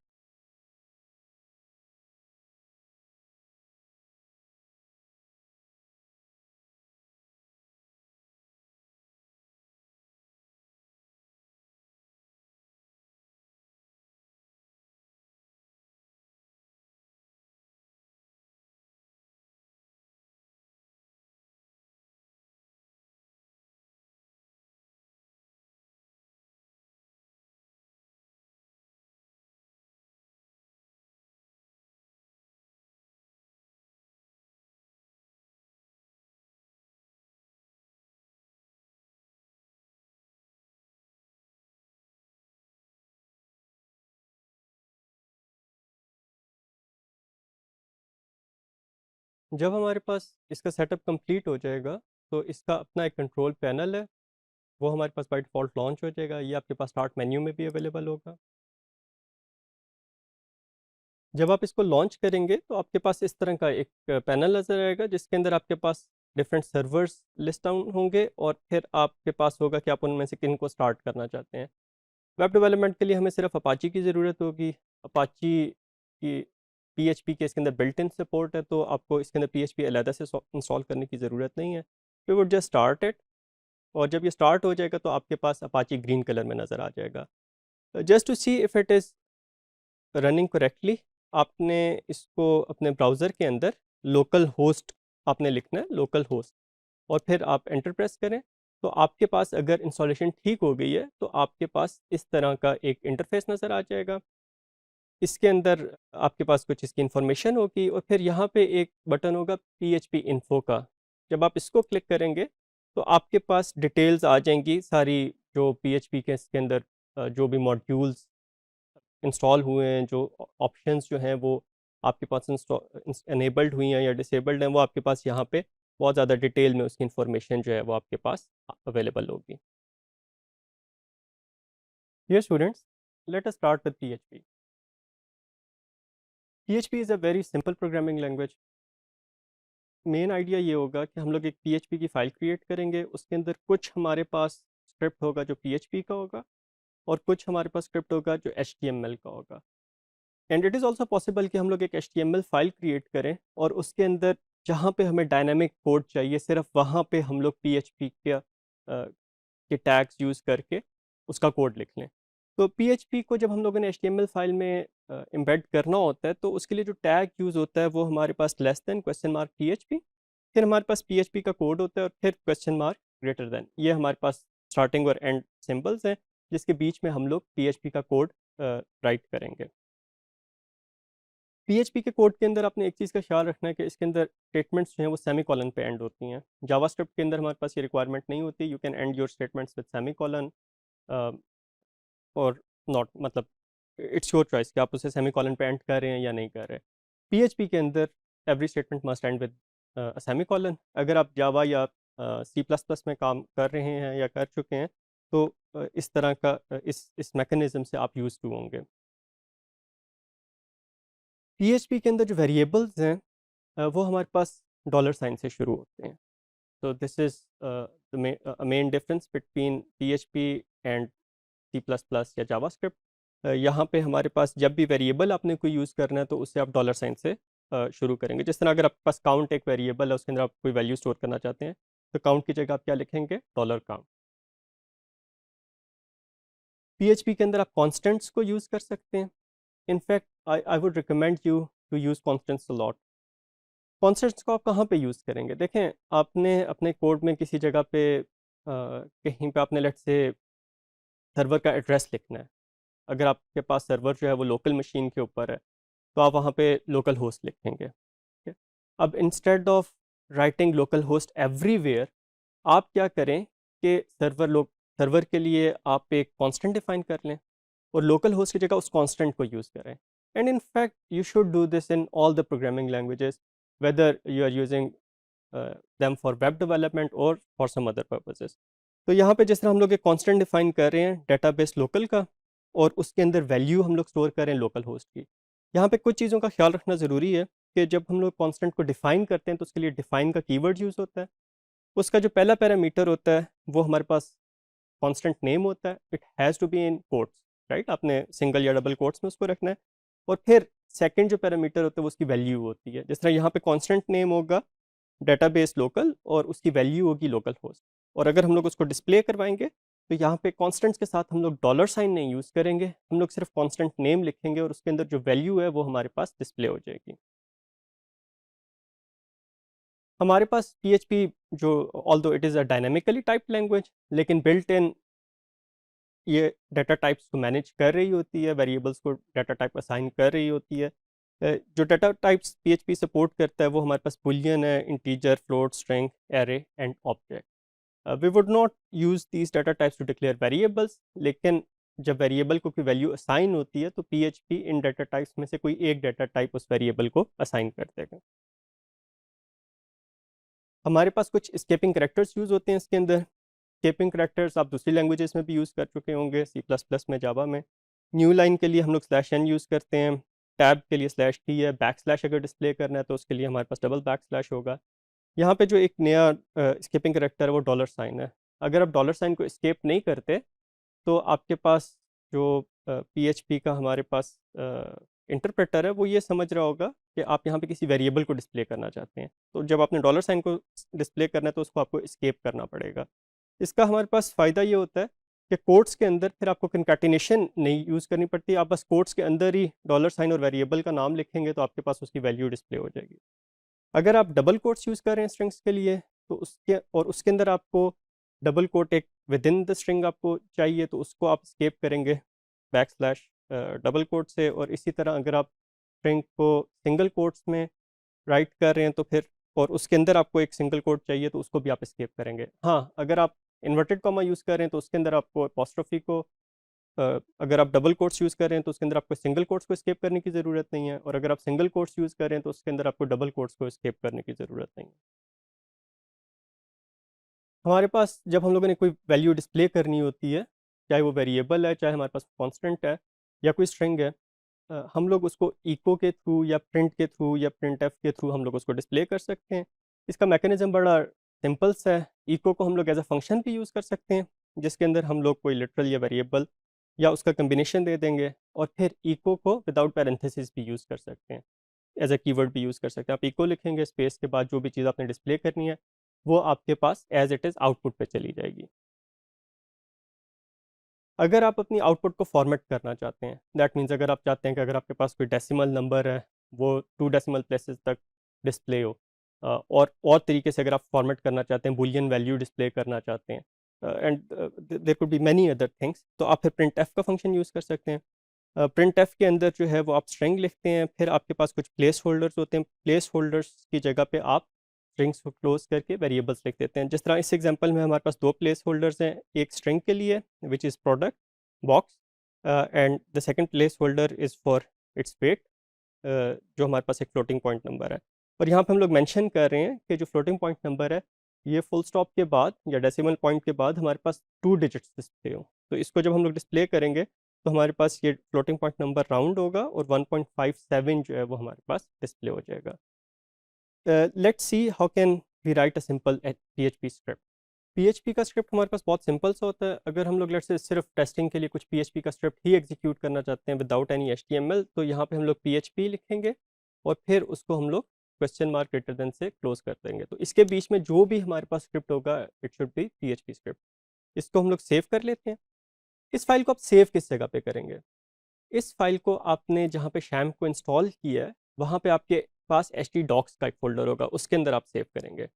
जब हमारे पास इसका सेटअप कंप्लीट हो जाएगा तो इसका अपना एक कंट्रोल पैनल है, वो हमारे पास बाय डिफ़ॉल्ट लॉन्च हो जाएगा। ये आपके पास स्टार्ट मेन्यू में भी अवेलेबल होगा। जब आप इसको लॉन्च करेंगे तो आपके पास इस तरह का एक पैनल नज़र आएगा जिसके अंदर आपके पास डिफरेंट सर्वर्स लिस्ट डाउन होंगे और फिर आपके पास होगा कि आप उनमें से किन को स्टार्ट करना चाहते हैं। वेब डेवलपमेंट के लिए हमें सिर्फ अपाची की ज़रूरत होगी। अपाची की PHP के इसके अंदर बिल्ट इन सपोर्ट है, तो आपको इसके अंदर PHP अलहदा से इंस्टॉल करने की ज़रूरत नहीं है। We would just start it. और जब ये स्टार्ट हो जाएगा तो आपके पास अपाची ग्रीन कलर में नज़र आ जाएगा। Just to see if it is running correctly, आपने इसको अपने ब्राउज़र के अंदर लोकल होस्ट आपने लिखना है, लोकल होस्ट, और फिर आप एंटर प्रेस करें। तो आपके पास अगर इंस्टॉलेशन ठीक हो गई है तो आपके पास इस तरह का एक इंटरफेस नज़र आ जाएगा। इसके अंदर आपके पास कुछ इसकी इन्फॉर्मेशन होगी और फिर यहाँ पे एक बटन होगा PHP इन्फो का। जब आप इसको क्लिक करेंगे तो आपके पास डिटेल्स आ जाएंगी सारी, जो PHP के इसके अंदर जो भी मॉड्यूल्स इंस्टॉल हुए हैं, जो ऑप्शंस जो हैं वो आपके पास इंस्टॉल इनेबल्ड हुई हैं या डिसेबल्ड हैं, वो आपके पास यहाँ पे बहुत ज़्यादा डिटेल में उसकी इन्फॉर्मेशन जो है वो आपके पास अवेलेबल होगी। Dear students, let us start with PHP। PHP is a very simple programming language. Main idea ये होगा कि हम लोग एक PHP की फ़ाइल क्रिएट करेंगे, उसके अंदर कुछ हमारे पास स्क्रिप्ट होगा जो PHP का होगा और कुछ हमारे पास स्क्रिप्ट होगा जो HTML का होगा। And it is also possible कि हम लोग एक HTML फाइल क्रिएट करें और उसके अंदर जहाँ पे हमें डायनामिक कोड चाहिए सिर्फ वहाँ पे हम लोग PHP के टैग्स यूज़ करके उसका कोड लिख लें। तो PHP को जब हम लोगों ने HTML फाइल में एम्बेड करना होता है तो उसके लिए जो टैग यूज़ होता है वो हमारे पास less than question mark PHP, फिर हमारे पास PHP का कोड होता है और फिर क्वेश्चन मार्क ग्रेटर देन। ये हमारे पास स्टार्टिंग और एंड सिंबल्स हैं जिसके बीच में हम लोग PHP का कोड राइट करेंगे। PHP के कोड के अंदर आपने एक चीज़ का ख्याल रखना है कि इसके अंदर स्टेटमेंट्स जो हैं वो सेमी कॉलन पे एंड होती हैं। जावास्क्रिप्ट के अंदर हमारे पास ये रिक्वायरमेंट नहीं होती। You can and your statements with semi colon और नॉट, मतलब इट्स योर चॉइस कि आप उसे सेमी कॉलन पे एंड कर रहे हैं या नहीं कर रहे। PHP के अंदर every statement must and with semi colon. अगर आप जावा या C++ में काम कर रहे हैं या कर चुके हैं तो इस तरह का इस मैकेनिज़्म से आप यूज़ टू होंगे। PHP के अंदर जो वेरिएबल्स हैं वो हमारे पास डॉलर साइन से शुरू होते हैं। तो this is the main difference between PHP and C++ या जावास्क्रिप्ट। यहाँ पे हमारे पास जब भी वेरिएबल आपने कोई यूज़ करना है तो उससे आप डॉलर साइन से शुरू करेंगे। जिस तरह अगर आपके पास काउंट एक वेरिएबल है, उसके अंदर आप कोई वैल्यू स्टोर करना चाहते हैं, तो काउंट की जगह आप क्या लिखेंगे? Dollar count. पीएचपी के अंदर आप कॉन्स्टेंट्स को यूज़ कर सकते हैं। In fact I would recommend you to use constants a lot. Constants को आप कहाँ पे यूज़ करेंगे? देखें, आपने अपने कोड में किसी जगह पे कहीं पे आपने लेट्स से सर्वर का एड्रेस लिखना है। अगर आपके पास सर्वर जो है वो लोकल मशीन के ऊपर है, तो आप वहाँ पे लोकल होस्ट लिखेंगे। ठीक है? अब instead of writing local host everywhere, आप क्या करें कि सर्वर के लिए आप एक कांस्टेंट डिफाइन कर लें और लोकल होस्ट की जगह उस कांस्टेंट को यूज़ करें। And in fact you should do this in all the programming languages, whether you are using them for web development or for some other purposes। तो यहाँ पे जिस तरह हम लोग एक कांस्टेंट डिफाइन कर रहे हैं डेटाबेस लोकल का, और उसके अंदर वैल्यू हम लोग स्टोर कर रहे हैं लोकल होस्ट की। यहाँ पे कुछ चीज़ों का ख्याल रखना ज़रूरी है कि जब हम लोग कांस्टेंट को डिफाइन करते हैं तो उसके लिए डिफाइन का कीवर्ड यूज़ होता है। उसका जो पहला पैरामीटर होता है वो हमारे पास कांस्टेंट नेम होता है। It has to be in quotes, right? आपने सिंगल या डबल कोट्स में उसको रखना है। और फिर सेकंड जो पैरामीटर होता है वो उसकी वैल्यू होती है। जिस तरह यहाँ पे कांस्टेंट नेम होगा डेटाबेस लोकल और उसकी वैल्यू होगी लोकल होस्ट। और अगर हम लोग उसको डिस्प्ले करवाएंगे तो यहाँ पे कॉन्स्टेंट्स के साथ हम लोग डॉलर साइन नहीं यूज़ करेंगे, हम लोग सिर्फ कॉन्स्टेंट नेम लिखेंगे और उसके अंदर जो वैल्यू है वो हमारे पास डिस्प्ले हो जाएगी। हमारे पास पीएचपी जो although it is a dynamically typed language, लेकिन बिल्ट इन ये डाटा टाइप्स को मैनेज कर रही होती है, वेरिएबल्स को डाटा टाइप असाइन कर रही होती है। जो डाटा टाइप्स पीएचपी सपोर्ट करता है वो हमारे पास बुलियन है, integer, float, string, array and object. We would not use these data types to declare variables, लेकिन जब वेरिएबल को कोई वैल्यू असाइन होती है तो पीएचपी इन डाटा टाइप्स में से कोई एक डाटा टाइप उस वेरिएबल को असाइन कर देगा। हमारे पास कुछ स्केपिंग करेक्टर्स यूज़ होते हैं इसके अंदर। स्केपिंग करेक्टर्स आप दूसरी लैंग्वेजेस में भी यूज़ कर चुके होंगे, सी प्लस प्लस में, जावा में। न्यू लाइन के लिए हम लोग स्लैश एन यूज़ करते हैं, टैब के लिए स्लैश टी है, बैक स्लैश अगर डिस्प्ले करना है तो उसके लिए हमारे पास डबल बैक स्लैश होगा। यहाँ पे जो एक नया स्केपिंग करेक्टर है वो डॉलर साइन है। अगर आप डॉलर साइन को स्केप नहीं करते तो आपके पास जो पीएचपी का हमारे पास इंटरप्रेटर है वो ये समझ रहा होगा कि आप यहाँ पे किसी वेरिएबल को डिस्प्ले करना चाहते हैं। तो जब आपने डॉलर साइन को डिस्प्ले करना है तो उसको आपको स्केप करना पड़ेगा। इसका हमारे पास फ़ायदा ये होता है कि कोड्स के अंदर फिर आपको कंकैटिनेशन नहीं यूज़ करनी पड़ती। आप बस कोड्स के अंदर ही डॉलर साइन और वेरिएबल का नाम लिखेंगे तो आपके पास उसकी वैल्यू डिस्प्ले हो जाएगी। अगर आप डबल कोट्स यूज़ कर रहे हैं स्ट्रिंग्स के लिए तो उसके अंदर आपको डबल कोट एक विद इन द स्ट्रिंग आपको चाहिए तो उसको आप स्केप करेंगे बैक स्लैश डबल कोट से। और इसी तरह अगर आप स्ट्रिंग को सिंगल कोट्स में राइट कर रहे हैं तो फिर और उसके अंदर आपको एक सिंगल कोट चाहिए तो उसको भी आप स्केप करेंगे। हाँ, अगर आप इन्वर्टेड कॉमा यूज़ कर रहे हैं तो उसके अंदर आपको अपॉस्ट्रोफी को अगर आप डबल कोट्स यूज़ कर रहे हैं तो उसके अंदर आपको सिंगल कोट्स को स्केप करने की ज़रूरत नहीं है, और अगर आप सिंगल कोट्स यूज़ कर रहे हैं तो उसके अंदर आपको डबल कोट्स को स्केप करने की ज़रूरत नहीं है। हमारे पास जब हम लोगों ने कोई वैल्यू डिस्प्ले करनी होती है, चाहे वो वेरिएबल है, चाहे हमारे पास कांस्टेंट है या कोई स्ट्रिंग है, हम लोग उसको इको के थ्रू या प्रिंट के थ्रू या प्रिंट एफ के थ्रू हम लोग उसको डिस्प्ले कर सकते हैं। इसका मैकेनिज्म बड़ा सिंपल सा है। इको को हम लोग एज अ फंक्शन भी यूज़ कर सकते हैं जिसके अंदर हम लोग कोई लिटरल या वेरिएबल या उसका कम्बिनेशन दे देंगे, और फिर इको को विदाउट पैरेंथेसिस भी यूज़ कर सकते हैं, एज अ कीवर्ड भी यूज़ कर सकते हैं। आप इको लिखेंगे, स्पेस के बाद जो भी चीज़ आपने डिस्प्ले करनी है वो आपके पास एज इट इज़ आउटपुट पे चली जाएगी। अगर आप अपनी आउटपुट को फॉर्मेट करना चाहते हैं, दैट मीन्स अगर आप चाहते हैं कि अगर आपके पास कोई डेसिमल नंबर है वो 2 डेसिमल प्लेसेस तक डिस्प्ले हो, और तरीके से अगर आप फॉर्मेट करना चाहते हैं, बुलियन वैल्यू डिस्प्ले करना चाहते हैं, and there could be many other things, तो आप फिर प्रिंट एफ का फंक्शन यूज़ कर सकते हैं। प्रिंट एफ के अंदर जो है वो आप स्ट्रिंग लिखते हैं, फिर आपके पास कुछ प्लेस होल्डर्स होते हैं, प्लेस होल्डर्स की जगह पे आप स्ट्रिंग्स को क्लोज करके वेरिएबल्स लिख देते हैं। जिस तरह इस एग्जांपल में हमारे पास दो प्लेस होल्डर्स हैं, एक स्ट्रिंग के लिए which is product box, and the second place holder is for its weight, जो हमारे पास एक फ्लोटिंग पॉइंट नंबर है। और यहाँ पे हम लोग मेंशन कर रहे हैं कि जो फ्लोटिंग पॉइंट नंबर है ये फुल स्टॉप के बाद या डेसिमल पॉइंट के बाद हमारे पास 2 डिजिट्स डिस्प्ले हो। तो इसको जब हम लोग डिस्प्ले करेंगे तो हमारे पास ये फ्लोटिंग पॉइंट नंबर राउंड होगा और 1.57 जो है वो हमारे पास डिस्प्ले हो जाएगा। Let's see how can we write a simple PHP script. PHP का स्क्रिप्ट हमारे पास बहुत सिंपल सा होता है। अगर हम लोग लेट्स से सिर्फ टेस्टिंग के लिए कुछ PHP का स्क्रिप्ट ही एग्जीक्यूट करना चाहते हैं विदाउट एनी HTML, तो यहाँ पे हम लोग PHP लिखेंगे और फिर उसको हम लोग क्वेश्चन मार्क ग्रेटर देन से क्लोज कर देंगे। तो इसके बीच में जो भी हमारे पास स्क्रिप्ट होगा it should B PHP script. इसको हम लोग सेव कर लेते हैं। इस फाइल को आप सेव किस जगह पे करेंगे? इस फाइल को आपने जहाँ पे शैम को इंस्टॉल किया है वहाँ पे आपके पास htdocs का एक फोल्डर होगा, उसके अंदर आप सेव करेंगे।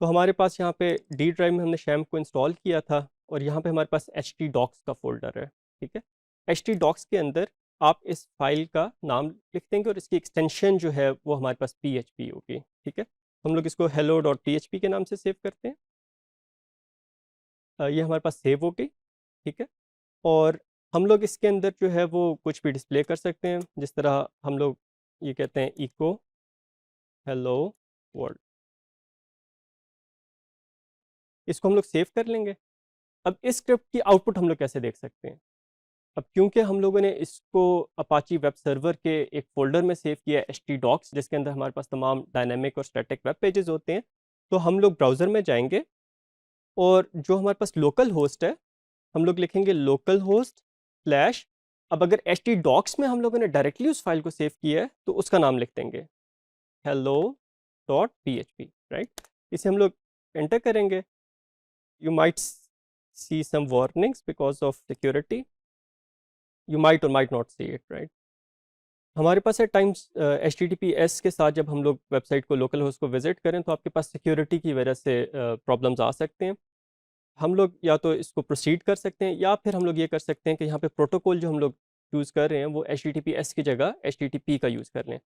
तो हमारे पास यहाँ पे डी ड्राइव में हमने शैम को इंस्टॉल किया था और यहाँ पे हमारे पास htdocs का फोल्डर है। ठीक है, htdocs के अंदर आप इस फाइल का नाम लिख देंगे और इसकी एक्सटेंशन जो है वो हमारे पास PHP होगी। ठीक है, हम लोग इसको hello.php के नाम से सेव करते हैं। ये हमारे पास सेव हो गई। ठीक है, और हम लोग इसके अंदर जो है वो कुछ भी डिस्प्ले कर सकते हैं, जिस तरह हम लोग ये कहते हैं इको हेलो वर्ल्ड। इसको हम लोग सेव कर लेंगे। अब इस स्क्रिप्ट की आउटपुट हम लोग कैसे देख सकते हैं? अब क्योंकि हम लोगों ने इसको अपाची वेब सर्वर के एक फ़ोल्डर में सेव किया है htdocs, जिसके अंदर हमारे पास तमाम डायनेमिक और स्टैटिक वेब पेजेस होते हैं, तो हम लोग ब्राउज़र में जाएंगे और जो हमारे पास लोकल होस्ट है हम लोग लिखेंगे लोकल होस्ट स्लैश, अब अगर htdocs में हम लोगों ने डायरेक्टली उस फाइल को सेव किया है तो उसका नाम लिख देंगे hello.php, राइट। इसे हम लोग एंटर करेंगे। you might see some warnings because of security, you might or might not see it, right। हमारे पास एट टाइम्स HTTPS के साथ जब हम लोग वेबसाइट को लोकल होस्ट को विजिट करें तो आपके पास सिक्योरिटी की वजह से प्रॉब्लम्स आ सकते हैं। हम लोग या तो इसको प्रोसीड कर सकते हैं या फिर हम लोग ये कर सकते हैं कि यहाँ पे प्रोटोकॉल जो हम लोग यूज़ कर रहे हैं वो HTTPS की जगह HTTP का यूज़ कर लें।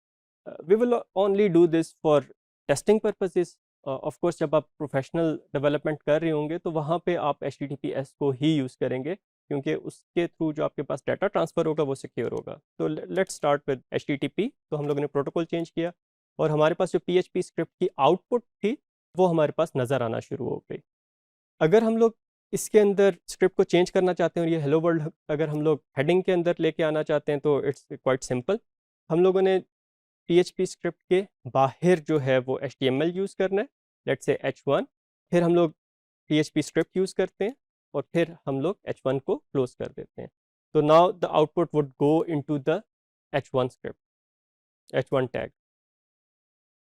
We will only do this for testing purposes. Of course जब आप प्रोफेशनल डेवलपमेंट कर रहे होंगे तो वहाँ पे आप HTTPS को ही यूज़ करेंगे, क्योंकि उसके थ्रू जो आपके पास डाटा ट्रांसफ़र होगा वो सिक्योर होगा। तो लेट्स स्टार्ट विद HTTP। तो हम लोगों ने प्रोटोकॉल चेंज किया और हमारे पास जो PHP स्क्रिप्ट की आउटपुट थी वो हमारे पास नज़र आना शुरू हो गई। अगर हम लोग इसके अंदर स्क्रिप्ट को चेंज करना चाहते हैं और ये हेलो वर्ल्ड अगर हम लोग हेडिंग के अंदर लेके आना चाहते हैं तो इट्स क्वाइट सिंपल। हम लोगों ने PHP स्क्रिप्ट के बाहर जो है वो HTML यूज़ करना है, लेट्स से H1, फिर हम लोग PHP स्क्रिप्ट यूज़ करते हैं और फिर हम लोग H1 को क्लोज कर देते हैं। तो now the output would go into the H1 script, H1 tag.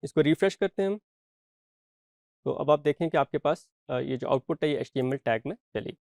इसको रिफ्रेश करते हैं हम, तो अब आप देखें कि आपके पास ये जो आउटपुट है ये HTML टैग में चली।